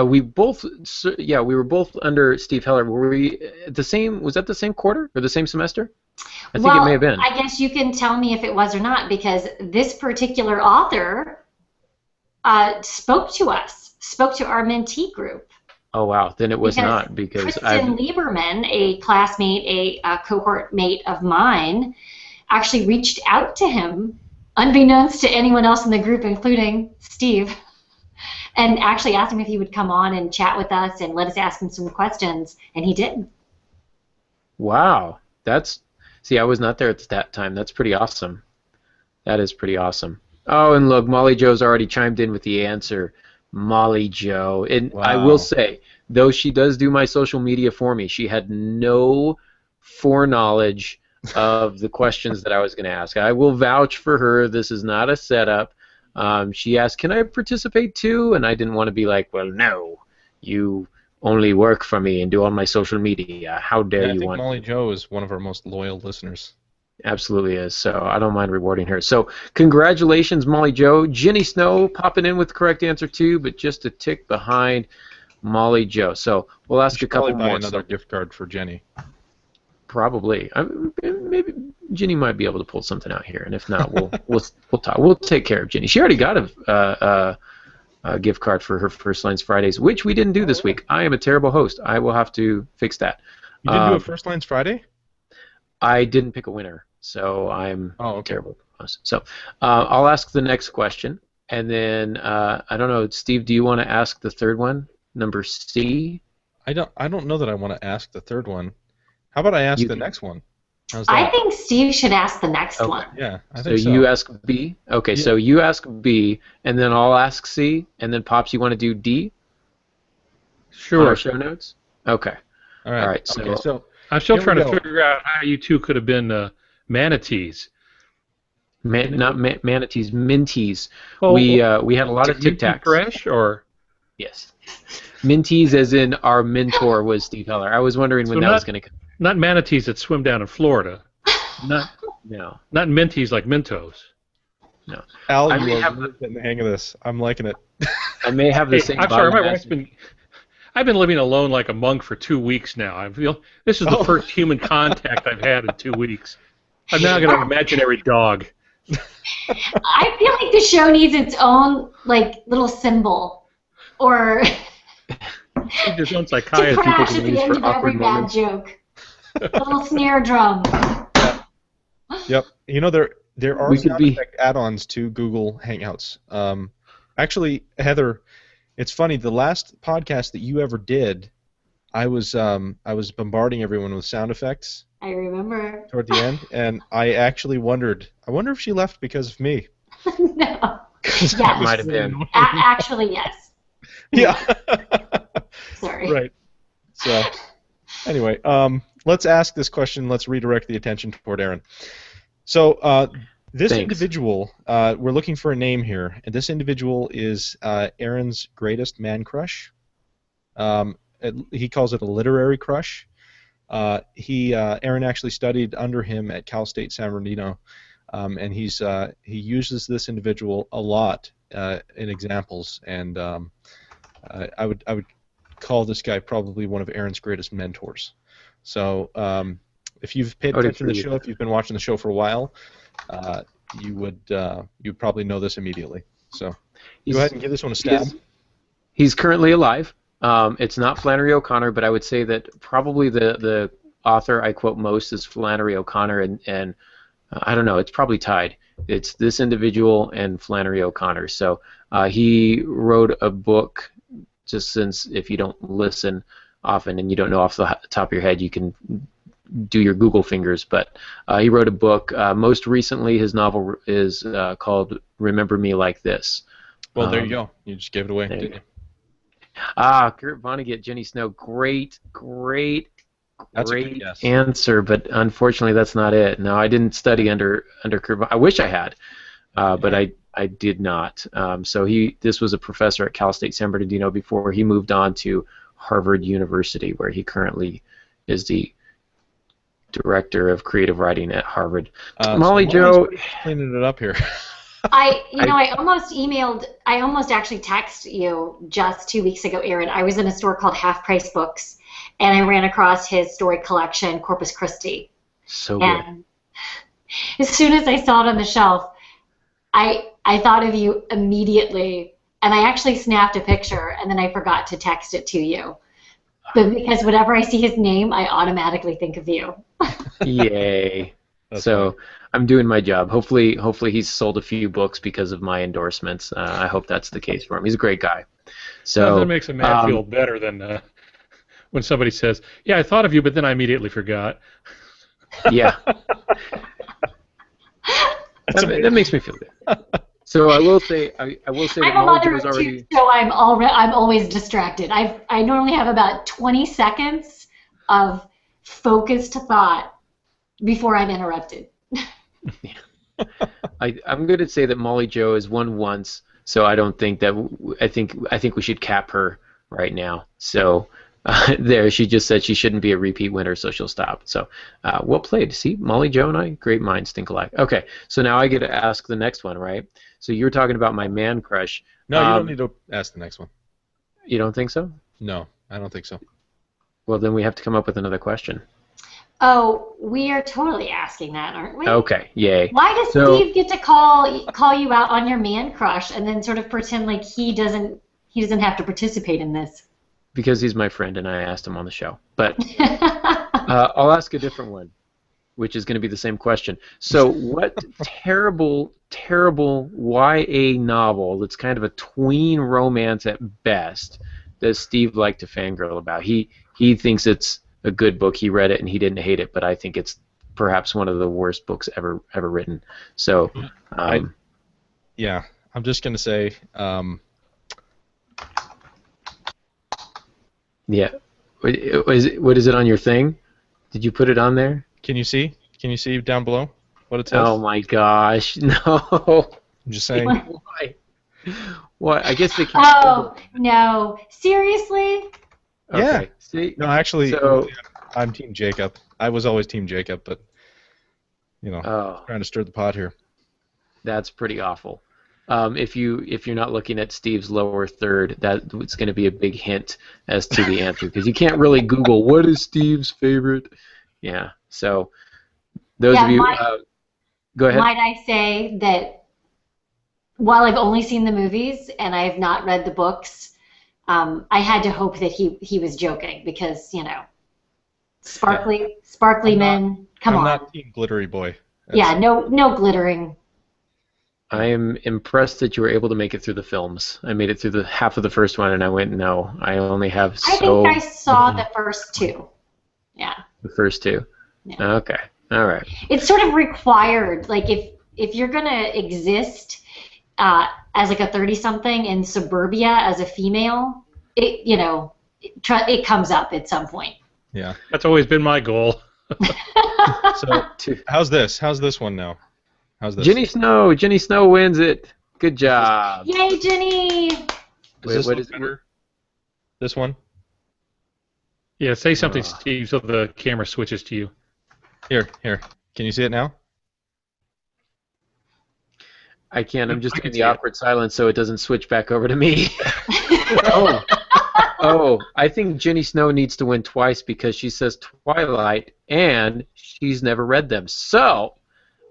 We were both under Steve Heller. Were we at the same? Was that the same quarter or the same semester? I think it may have been. I guess you can tell me if it was or not, because this particular author spoke to our mentee group. Oh wow, then it was not, because Kristen Lieberman, a classmate, a cohort mate of mine, actually reached out to him, unbeknownst to anyone else in the group, including Steve, and actually asked him if he would come on and chat with us and let us ask him some questions, and he did. Wow, I was not there at that time. That's pretty awesome. That is pretty awesome. Oh, and look, Molly Joe's already chimed in with the answer. Molly Joe. And I will Wow. say, though she does do my social media for me, she had no foreknowledge of the questions that I was going to ask. I will vouch for her. This is not a setup. She asked, "Can I participate too?" And I didn't want to be like, "Well, no. You only work for me and do all my social media. How dare Yeah, I you think want Molly to?" Joe is one of our most loyal listeners. Absolutely is. So I don't mind rewarding her. So congratulations, Molly Joe. Jenny Snow popping in with the correct answer too, but just a tick behind Molly Joe. So we'll You ask a should probably couple buy more. another So gift card for Jenny. probably, maybe Jenny might be able to pull something out here, and if not, we'll talk. We'll take care of Jenny. She already got a gift card for her First Lines Fridays, which we didn't do Oh, this really? week. I am a terrible host. I will have to fix that. You didn't do a Um, First Lines Friday? I didn't pick a winner, so I'm Oh, okay. terrible. So I'll ask the next question, and then I don't know, Steve. Do you want to ask the third one, number C? I don't know that I want to ask the third one. How about I ask You the can, next one? How's I that? think Steve should ask the next okay. one. Yeah, I So think so. you ask B. Okay, Yeah. so you ask B, and then I'll ask C, and then Pops, you want to do D on our Sure. show notes? Okay. All All right. right. So Okay, so I'm still here we trying to go. figure out how you two could have been manatees. not manatees, minties. Oh, We had a lot of like Tic minty Tacs. fresh, or Yes. Minties, as in our mentor was Steve Heller. I was wondering when so that was not going to come. not manatees that swim down in Florida, not No. not minties like Mentos. No. Al, I you may are have really getting the hang of this. I'm liking it. I may have the Hey, same I'm sorry, body my mass. I've been living alone like a monk for 2 weeks now. I feel this is the Oh. first human contact I've had in 2 weeks. I'm now got an imaginary dog. I feel like the show needs its own like little symbol or There's own to psychiatrist. crash people at can the use end for of every awkward bad moments. joke. A little snare drum. Yep. You know there are We could sound be. effect add-ons to Google Hangouts. Actually, Heather, it's funny. The last podcast that you ever did, I was bombarding everyone with sound effects I remember. toward the end, and I actually wondered. I wonder if she left because of me. No. 'Cause Yes. I was Might have really been. annoying. Actually, yes. Yeah. Sorry. Right. So, anyway, let's ask this question. Let's redirect the attention toward Aaron. So, this Thanks. individual, we're looking for a name here, and this individual is Aaron's greatest man crush. He calls it a literary crush. Aaron actually studied under him at Cal State San Bernardino, and he uses this individual a lot in examples, and I would call this guy probably one of Aaron's greatest mentors. So if you've paid I would attention to the agree show, with if you've been watching the show for a while, you'd probably know this immediately. So go ahead and give this one a stab. He's currently alive. It's not Flannery O'Connor, but I would say that probably the author I quote most is Flannery O'Connor, and I don't know, it's probably tied. It's this individual and Flannery O'Connor. So he wrote a book, just since if you don't listen often and you don't know off the top of your head, you can do your Google fingers, but he wrote a book. Most recently, his novel is called Remember Me Like This. Well, there you go. You just gave it away, there you didn't you? Kurt Vonnegut, Jenny Snow, great That's a good guess. answer, but unfortunately that's not it. No, I didn't study under Kurt I wish I had, but I did not. So this was a professor at Cal State San Bernardino before he moved on to Harvard University, where he currently is the director of creative writing at Harvard. Molly so Joe, Molly's cleaning it up here. I almost actually texted you just 2 weeks ago, Aaron. I was in a store called Half Price Books, and I ran across his story collection, Corpus Christi. so good. And as soon as I saw it on the shelf, I thought of you immediately, and I actually snapped a picture, and then I forgot to text it to you. But because whenever I see his name, I automatically think of you. Yay. So funny. I'm doing my job. Hopefully he's sold a few books because of my endorsements. I hope that's the case for him. He's a great guy. So Nothing makes a man feel better than when somebody says, "Yeah, I thought of you, but then I immediately forgot." yeah. That makes me feel good. So I will say that I'm a Molly Jo mother is of already. two, so I'm always distracted. I normally have about 20 seconds of focused thought before I'm interrupted. I'm going to say that Molly Jo has won once, so I don't think that I think we should cap her right now. So there, she just said she shouldn't be a repeat winner, so she'll stop. So well played. See, Molly Jo and I, great minds think alike. Okay, so now I get to ask the next one, right? So you're talking about my man crush. No, you don't need to ask the next one. You don't think so? No, I don't think so. Well, then we have to come up with another question. Oh, we are totally asking that, aren't we? Okay, yay. Why does So- Steve get to call you out on your man crush and then sort of pretend like he doesn't have to participate in this? Because he's my friend and I asked him on the show. But I'll ask a different one, which is going to be the same question. So what terrible, terrible YA novel that's kind of a tween romance at best does Steve like to fangirl about? He thinks it's a good book. He read it and he didn't hate it, but I think it's perhaps one of the worst books ever written. So, Yeah, I'm just gonna say, yeah. What is it on your thing? Did you put it on there? can you see? Can you see down below what it says? Oh my gosh, no. I'm just saying. Why? What? I guess they can't. Oh, no. Seriously? Yeah. Okay. See? No, actually, So- I'm Team Jacob. I was always Team Jacob, but Oh, trying to stir the pot here. that's pretty awful. If you're not looking at Steve's lower third, that's going to be a big hint as to the answer because you can't really Google what is Steve's favorite. Yeah. So those Yeah, of you, go ahead. Might I say that while I've only seen the movies and I have not read the books, I had to hope that he was joking because, sparkly men, come I'm on. not Team Glittery Boy. Yeah, no glittering. I am impressed that you were able to make it through the films. I made it through the half of the first one, and I went, no, I only have I think I saw the first two. Yeah. the first two. Yeah. Okay, all right. It's sort of required. Like if you're gonna exist as like a 30-something in suburbia as a female, it comes up at some point. Yeah. That's always been my goal. So how's this? How's this one now? How's this? Jenny Snow wins it. Good job. Yay, Jenny! Does Wait, this what look is it? better? This one? Yeah, say something, Steve, so the camera switches to you. Here. Can you see it now? I can't. I'm just I can in the see it. awkward silence so it doesn't switch back over to me. Oh, I think Jenny Snow needs to win twice because she says Twilight and she's never read them. So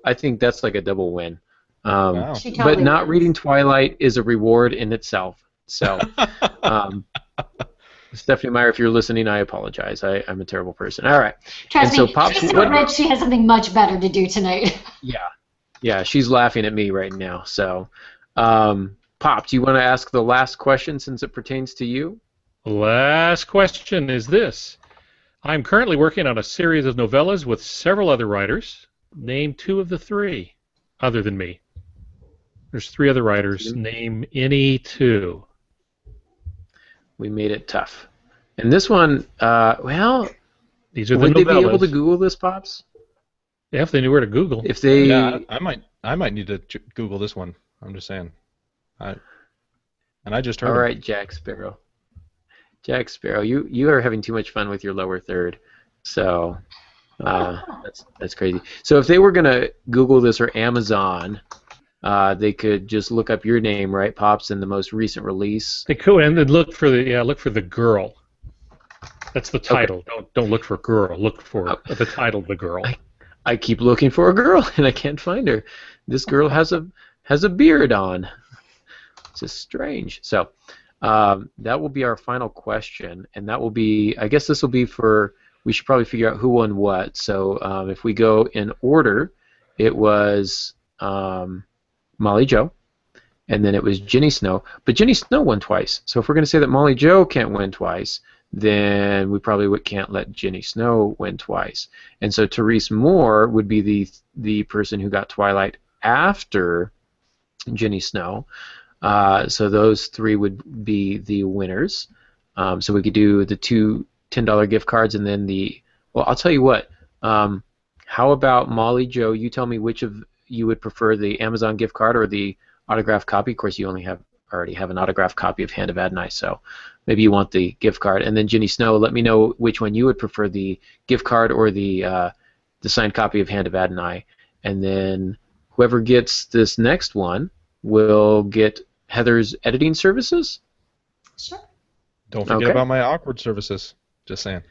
I think that's like a double win. Wow. She totally But not wins. reading Twilight is a reward in itself. So, Stephanie Meyer, if you're listening, I apologize. I'm a terrible person. All right. Trust and so me, Pops, she's so what- rich, she has something much better to do tonight. Yeah, she's laughing at me right now. So, Pop, do you want to ask the last question since it pertains to you? Last question is this. I'm currently working on a series of novellas with several other writers. Name two of the three, other than me. There's three other writers. Name any two. We made it tough. And this one, well, These are the would they be novellas. able to Google this, Pops? Yeah, if they knew where to Google. If they, Yeah, I might need to Google this one. I'm just saying. And I just heard. all him. right, Jack Sparrow. Jack Sparrow, you are having too much fun with your lower third. So that's crazy. So if they were gonna Google this or Amazon, they could just look up your name, right, Pops, in the most recent release. They could, and then look for the girl. That's the title. Don't look for girl. Look for the title, the girl. I keep looking for a girl and I can't find her. This girl has a beard on. It's just strange. So that will be our final question, and that will be. I guess this will be for. We should probably figure out who won what. So if we go in order, it was Molly Jo, and then it was Jenny Snow. But Jenny Snow won twice. So if we're going to say that Molly Jo can't win twice, then we probably can't let Jenny Snow win twice. And so Therese Moore would be the person who got Twilight after Ginny Snow. So those three would be the winners. So we could do the two $10 gift cards and then well, I'll tell you what. How about Molly, Joe, you tell me which of you would prefer, the Amazon gift card or the autographed copy. Of course, you already have an autographed copy of Hand of Adonai, so maybe you want the gift card. And then Ginny Snow, let me know which one you would prefer, the gift card or the signed copy of Hand of Adonai. And then whoever gets this next one will get Heather's editing services. Sure. Don't forget about my awkward services. Just saying.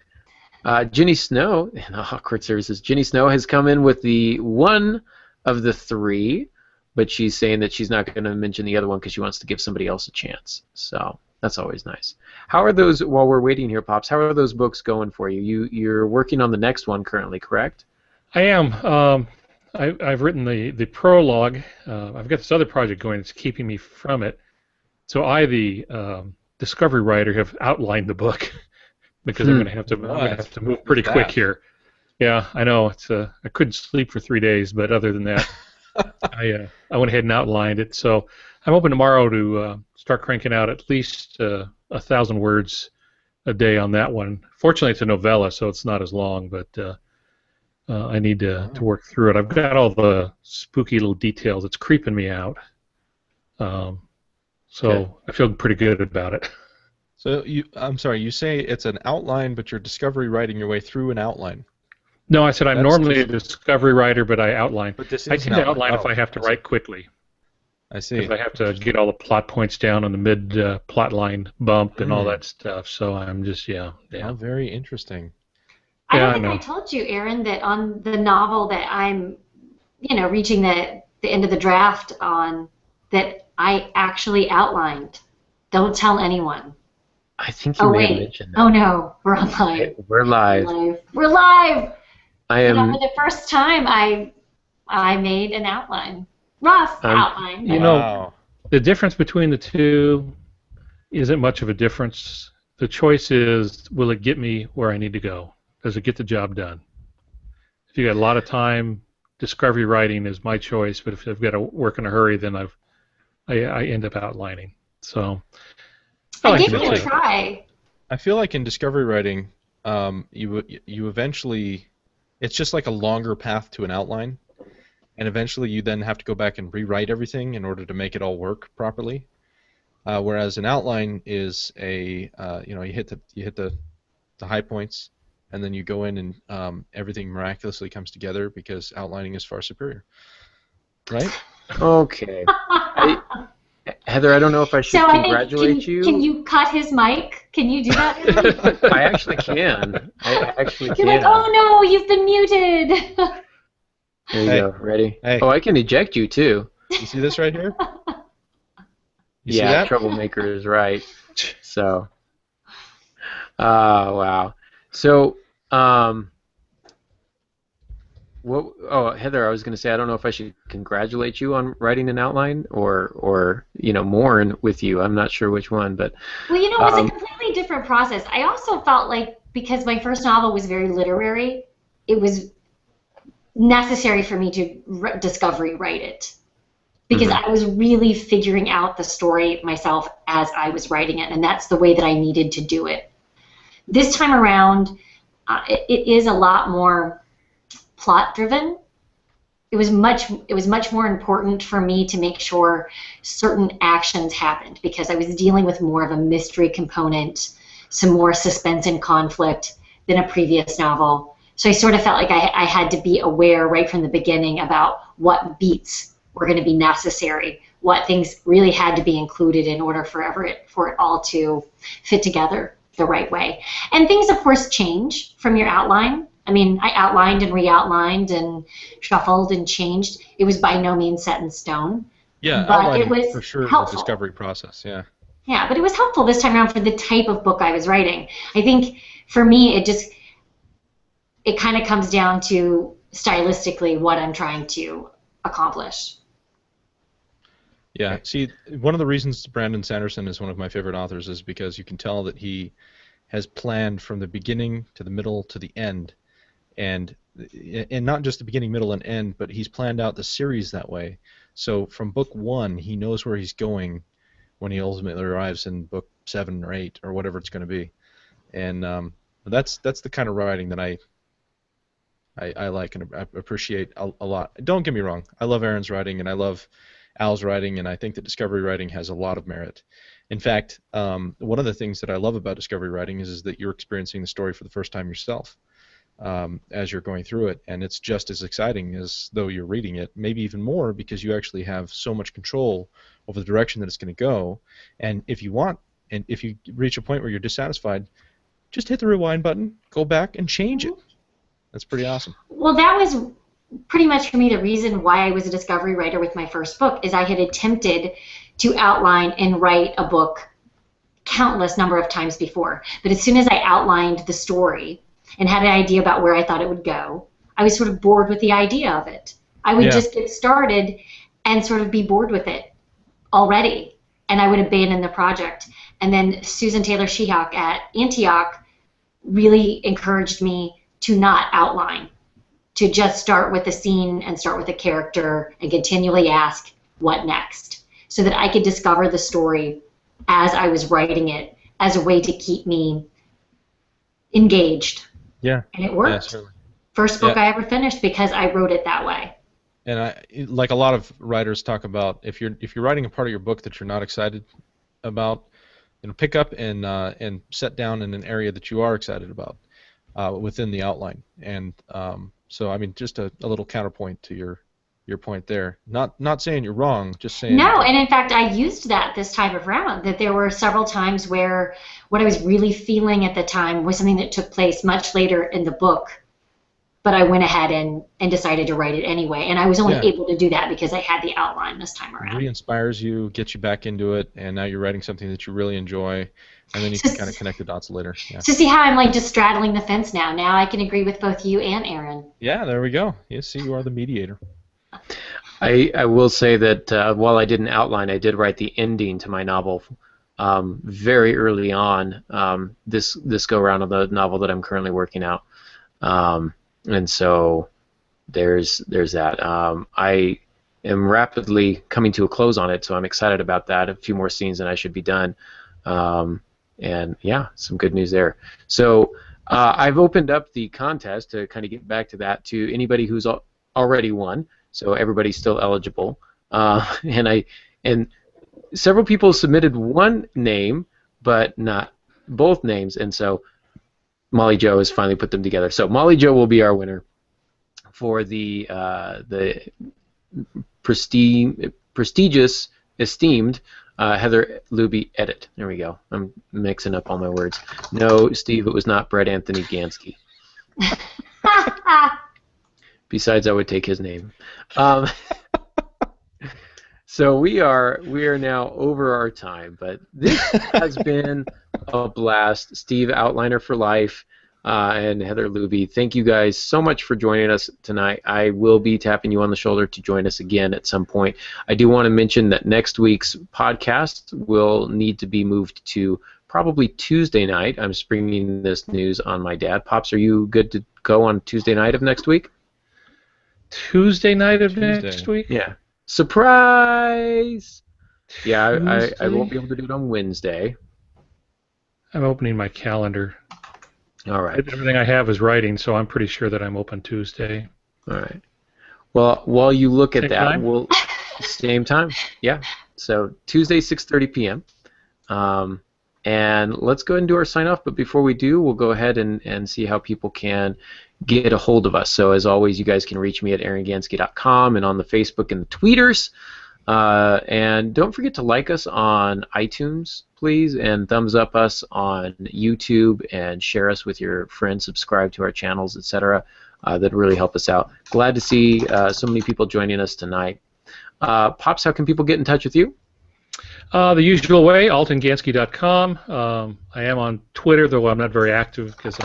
Ginny Snow, in awkward services, Ginny Snow has come in with the one of the three, but she's saying that she's not going to mention the other one because she wants to give somebody else a chance. So that's always nice. How are those, while we're waiting here, Pops, how are those books going for you? You're working on the next one currently, correct? I am. I've written the prologue. I've got this other project going that's keeping me from it. So I, the discovery writer, have outlined the book because I'm going to have to move pretty quick here. Yeah, I know. I couldn't sleep for 3 days, but other than that, I went ahead and outlined it. So I'm hoping tomorrow to start cranking out at least 1,000 words a day on that one. Fortunately, it's a novella, so it's not as long, but I need to work through it. I've got all the spooky little details. It's creeping me out. So I feel pretty good about it. So I'm sorry, you say it's an outline, but you're discovery writing your way through an outline. No, I said I'm normally a discovery writer, but I outline. But this is I tend to outline if I have to write quickly. I see. If I have to get all the plot points down on the mid plot line bump and all that stuff. So I'm just, yeah. Oh, very interesting. I don't think I told you, Aaron, that on the novel that I'm, reaching the end of the draft on, that I actually outlined. Don't tell anyone. I think you may have mentioned that. Oh no, we're on live. We're live. We're live. I am. For the first time, I made an outline, rough outline. Wow. The difference between the two isn't much of a difference. The choice is, will it get me where I need to go? Does it get the job done? If you got a lot of time, discovery writing is my choice. But if I've got to work in a hurry, then I end up outlining. So. I gave it a try. I feel like in discovery writing, you eventually, it's just like a longer path to an outline, and eventually you then have to go back and rewrite everything in order to make it all work properly. Whereas an outline is you hit the high points, and then you go in and everything miraculously comes together because outlining is far superior. Right? Okay. Heather, I don't know if I should congratulate you. Can you cut his mic? Can you do that? I actually can. You're like, oh no, you've been muted. There you go. Ready? Hey. Oh, I can eject you too. You see this right here? You see yeah, that? Troublemaker is right. So, wow. So, Heather, I was going to say, I don't know if I should congratulate you on writing an outline or mourn with you. I'm not sure which one, but well, it was a completely different process. I also felt like because my first novel was very literary, it was necessary for me to discovery write it because I was really figuring out the story myself as I was writing it, and that's the way that I needed to do it. This time around, it is a lot more plot driven. It was much more important for me to make sure certain actions happened because I was dealing with more of a mystery component, some more suspense and conflict than a previous novel. So I sort of felt like I had to be aware right from the beginning about what beats were going to be necessary, what things really had to be included in order for it all to fit together the right way. And things, of course, change from your outline. I mean, I outlined and re-outlined and shuffled and changed. It was by no means set in stone. Yeah, but outlining it was for sure helpful. Is a discovery process, yeah. Yeah, but it was helpful this time around for the type of book I was writing. I think for me, it kind of comes down to stylistically what I'm trying to accomplish. Yeah, see, one of the reasons Brandon Sanderson is one of my favorite authors is because you can tell that he has planned from the beginning to the middle to the end and not just the beginning, middle, and end, but he's planned out the series that way. So from book 1, he knows where he's going when he ultimately arrives in book 7 or 8 or whatever it's going to be, and that's the kind of writing that I like and I appreciate a lot. Don't get me wrong, I love Aaron's writing and I love Al's writing, and I think that Discovery writing has a lot of merit. In fact, one of the things that I love about Discovery writing is that you're experiencing the story for the first time yourself as you're going through it, and it's just as exciting as though you're reading it, maybe even more, because you actually have so much control over the direction that it's going to go. And if you want, and if you reach a point where you're dissatisfied, just hit the rewind button, go back, and change it. That's pretty awesome. Well, that was pretty much for me the reason why I was a Discovery writer with my first book, is I had attempted to outline and write a book countless number of times before. But as soon as I outlined the story and had an idea about where I thought it would go, I was sort of bored with the idea of it. I would just get started and sort of be bored with it already, and I would abandon the project. And then Susan Taylor Shehawk at Antioch really encouraged me to not outline, to just start with the scene and start with a character and continually ask what next, so that I could discover the story as I was writing it as a way to keep me engaged. Yeah. And it worked. Yeah, First book I ever finished because I wrote it that way. And like a lot of writers talk about, if you're writing a part of your book that you're not excited about, pick up and set down in an area that you are excited about within the outline. And so I mean, just a little counterpoint to your point there. Not saying you're wrong, just saying. No, and in fact, I used that this time around. That there were several times where what I was really feeling at the time was something that took place much later in the book, but I went ahead and decided to write it anyway. And I was only able to do that because I had the outline this time around. It re-inspires you, gets you back into it, and now you're writing something that you really enjoy, and then you can kind of connect the dots later. Yeah. So see how I'm like just straddling the fence now. Now I can agree with both you and Aaron. Yeah, there we go. You see, you are the mediator. I will say that while I didn't outline, I did write the ending to my novel very early on. This go around on the novel that I'm currently working out, and so there's that. I am rapidly coming to a close on it, so I'm excited about that. A few more scenes and I should be done, and yeah, some good news there. So I've opened up the contest to kind of get back to that to anybody who's already won. So everybody's still eligible, and several people submitted one name, but not both names, and so Molly Jo has finally put them together. So Molly Jo will be our winner for the prestigious, esteemed Heather Luby edit. There we go. I'm mixing up all my words. No, Steve, it was not Brett Anthony Gansky. Besides, I would take his name. So we are now over our time, but this has been a blast. Steve, outliner for life, and Heather Luby, thank you guys so much for joining us tonight. I will be tapping you on the shoulder to join us again at some point. I do want to mention that next week's podcast will need to be moved to probably Tuesday night. I'm springing this news on my dad. Pops, are you good to go on Tuesday night of next week? Tuesday night of next week? Yeah. Surprise! Yeah, I won't be able to do it on Wednesday. I'm opening my calendar. All right. Everything I have is writing, so I'm pretty sure that I'm open Tuesday. All right. Well, while you look at Same that, time? we'll same time. Yeah. So Tuesday, 6:30 p.m. And let's go ahead and do our sign off. But before we do, we'll go ahead and see how people can get a hold of us. So as always, you guys can reach me at aarongansky.com and on the Facebook and the tweeters. And don't forget to like us on iTunes, please, and thumbs up us on YouTube, and share us with your friends, subscribe to our channels, etc. That really help us out. Glad to see so many people joining us tonight. Pops, how can people get in touch with you? The usual way, altongansky.com. I am on Twitter, though I'm not very active because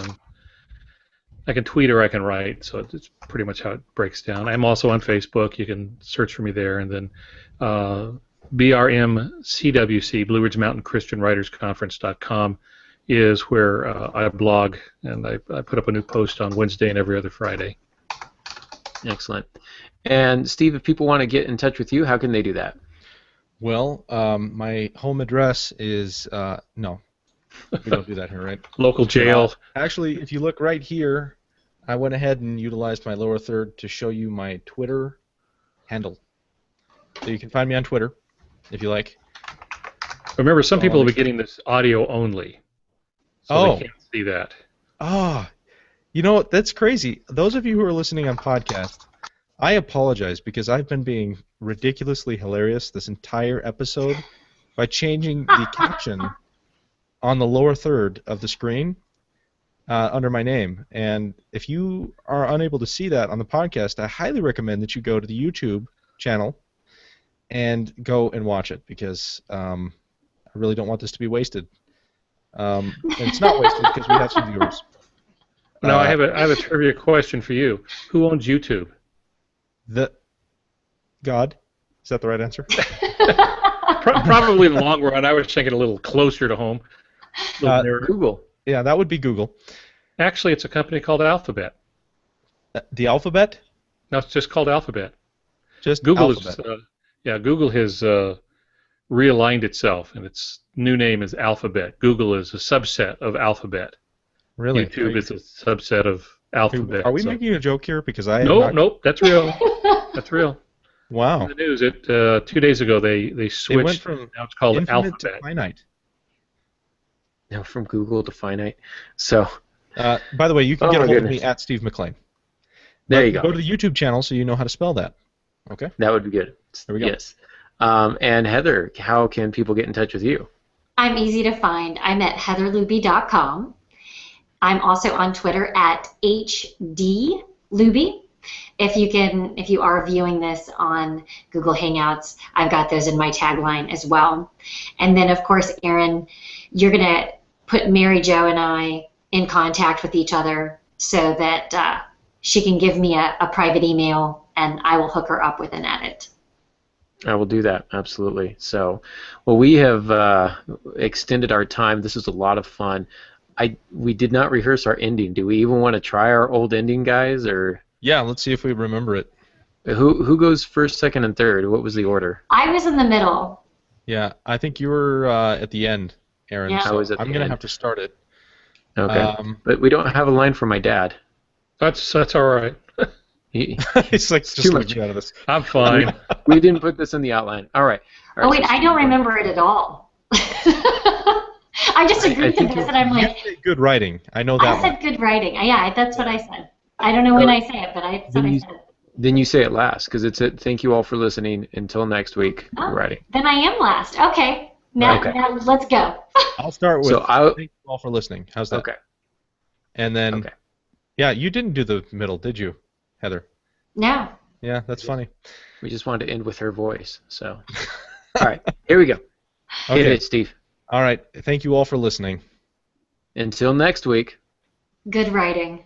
I can tweet or I can write, so it's pretty much how it breaks down. I'm also on Facebook. You can search for me there, and then BRMCWC, Blue Ridge Mountain Christian Writers Conference.com is where I blog, and I put up a new post on Wednesday and every other Friday. Excellent. And Steve, if people want to get in touch with you, how can they do that? Well, my home address is no, we don't do that here, right? Local jail. Actually, if you look right here, I went ahead and utilized my lower third to show you my Twitter handle. So you can find me on Twitter, if you like. Remember, some people will be getting this audio only, so they can't see that. Ah, you know, that's crazy. Those of you who are listening on podcast, I apologize because I've been being ridiculously hilarious this entire episode by changing the caption on the lower third of the screen under my name. And if you are unable to see that on the podcast, I highly recommend that you go to the YouTube channel and go and watch it because I really don't want this to be wasted. And it's not wasted because we have some viewers. Now, I have a trivia question for you. Who owns YouTube? God? Is that the right answer? Probably in the long run. I was thinking a little closer to home. Google. Yeah, that would be Google. Actually, it's a company called Alphabet. The Alphabet? No, it's just called Alphabet. Just Google Alphabet. Google has realigned itself, and its new name is Alphabet. Google is a subset of Alphabet. Really? YouTube is a subset of Alphabet. Are we making a joke here? Because I Nope, that's real. That's real. Wow. In the news, 2 days ago, they switched. It went from now it's called infinite Alphabet. to finite. No, from Google to finite. So. By the way, you can get a hold of me at Steve McLean. There you go. Go to the YouTube channel so you know how to spell that. Okay? That would be good. There we go. Yes. And Heather, how can people get in touch with you? I'm easy to find. I'm at heatherluby.com. I'm also on Twitter at HDLuby. If you are viewing this on Google Hangouts, I've got those in my tagline as well. And then, of course, Aaron, you're going to put Mary Jo and I in contact with each other so that she can give me a private email and I will hook her up with an edit. I will do that, absolutely. So, well, we have extended our time. This was a lot of fun. We did not rehearse our ending. Do we even want to try our old ending, guys? Or yeah, let's see if we remember it. Who goes first, second, and third? What was the order? I was in the middle. Yeah, I think you were at the end, Aaron. Yeah. So I was at the I'm going to end. have to start it. Okay. But we don't have a line for my dad. That's all right. It's like, just too let much. me out of this. I'm fine. We didn't put this in the outline. All right. Oh, wait, I don't remember it at all. I just agreed to think this, and I'm You like, said good writing. I know that I one. said good writing. Yeah, that's what I said. I don't know when I say it, but that's what I said. Then you say it last, because it's a thank you all for listening. Until next week, Oh, writing. Then I am last. Okay. Now let's go. I'll start with thank you all for listening. How's that? Okay. And then, Okay. yeah, you didn't do the middle, did you, Heather? No. Yeah, that's funny. We just wanted to end with her voice. So, all right, here we go. Hit Okay. it, Steve. All right. Thank you all for listening. Until next week. Good writing.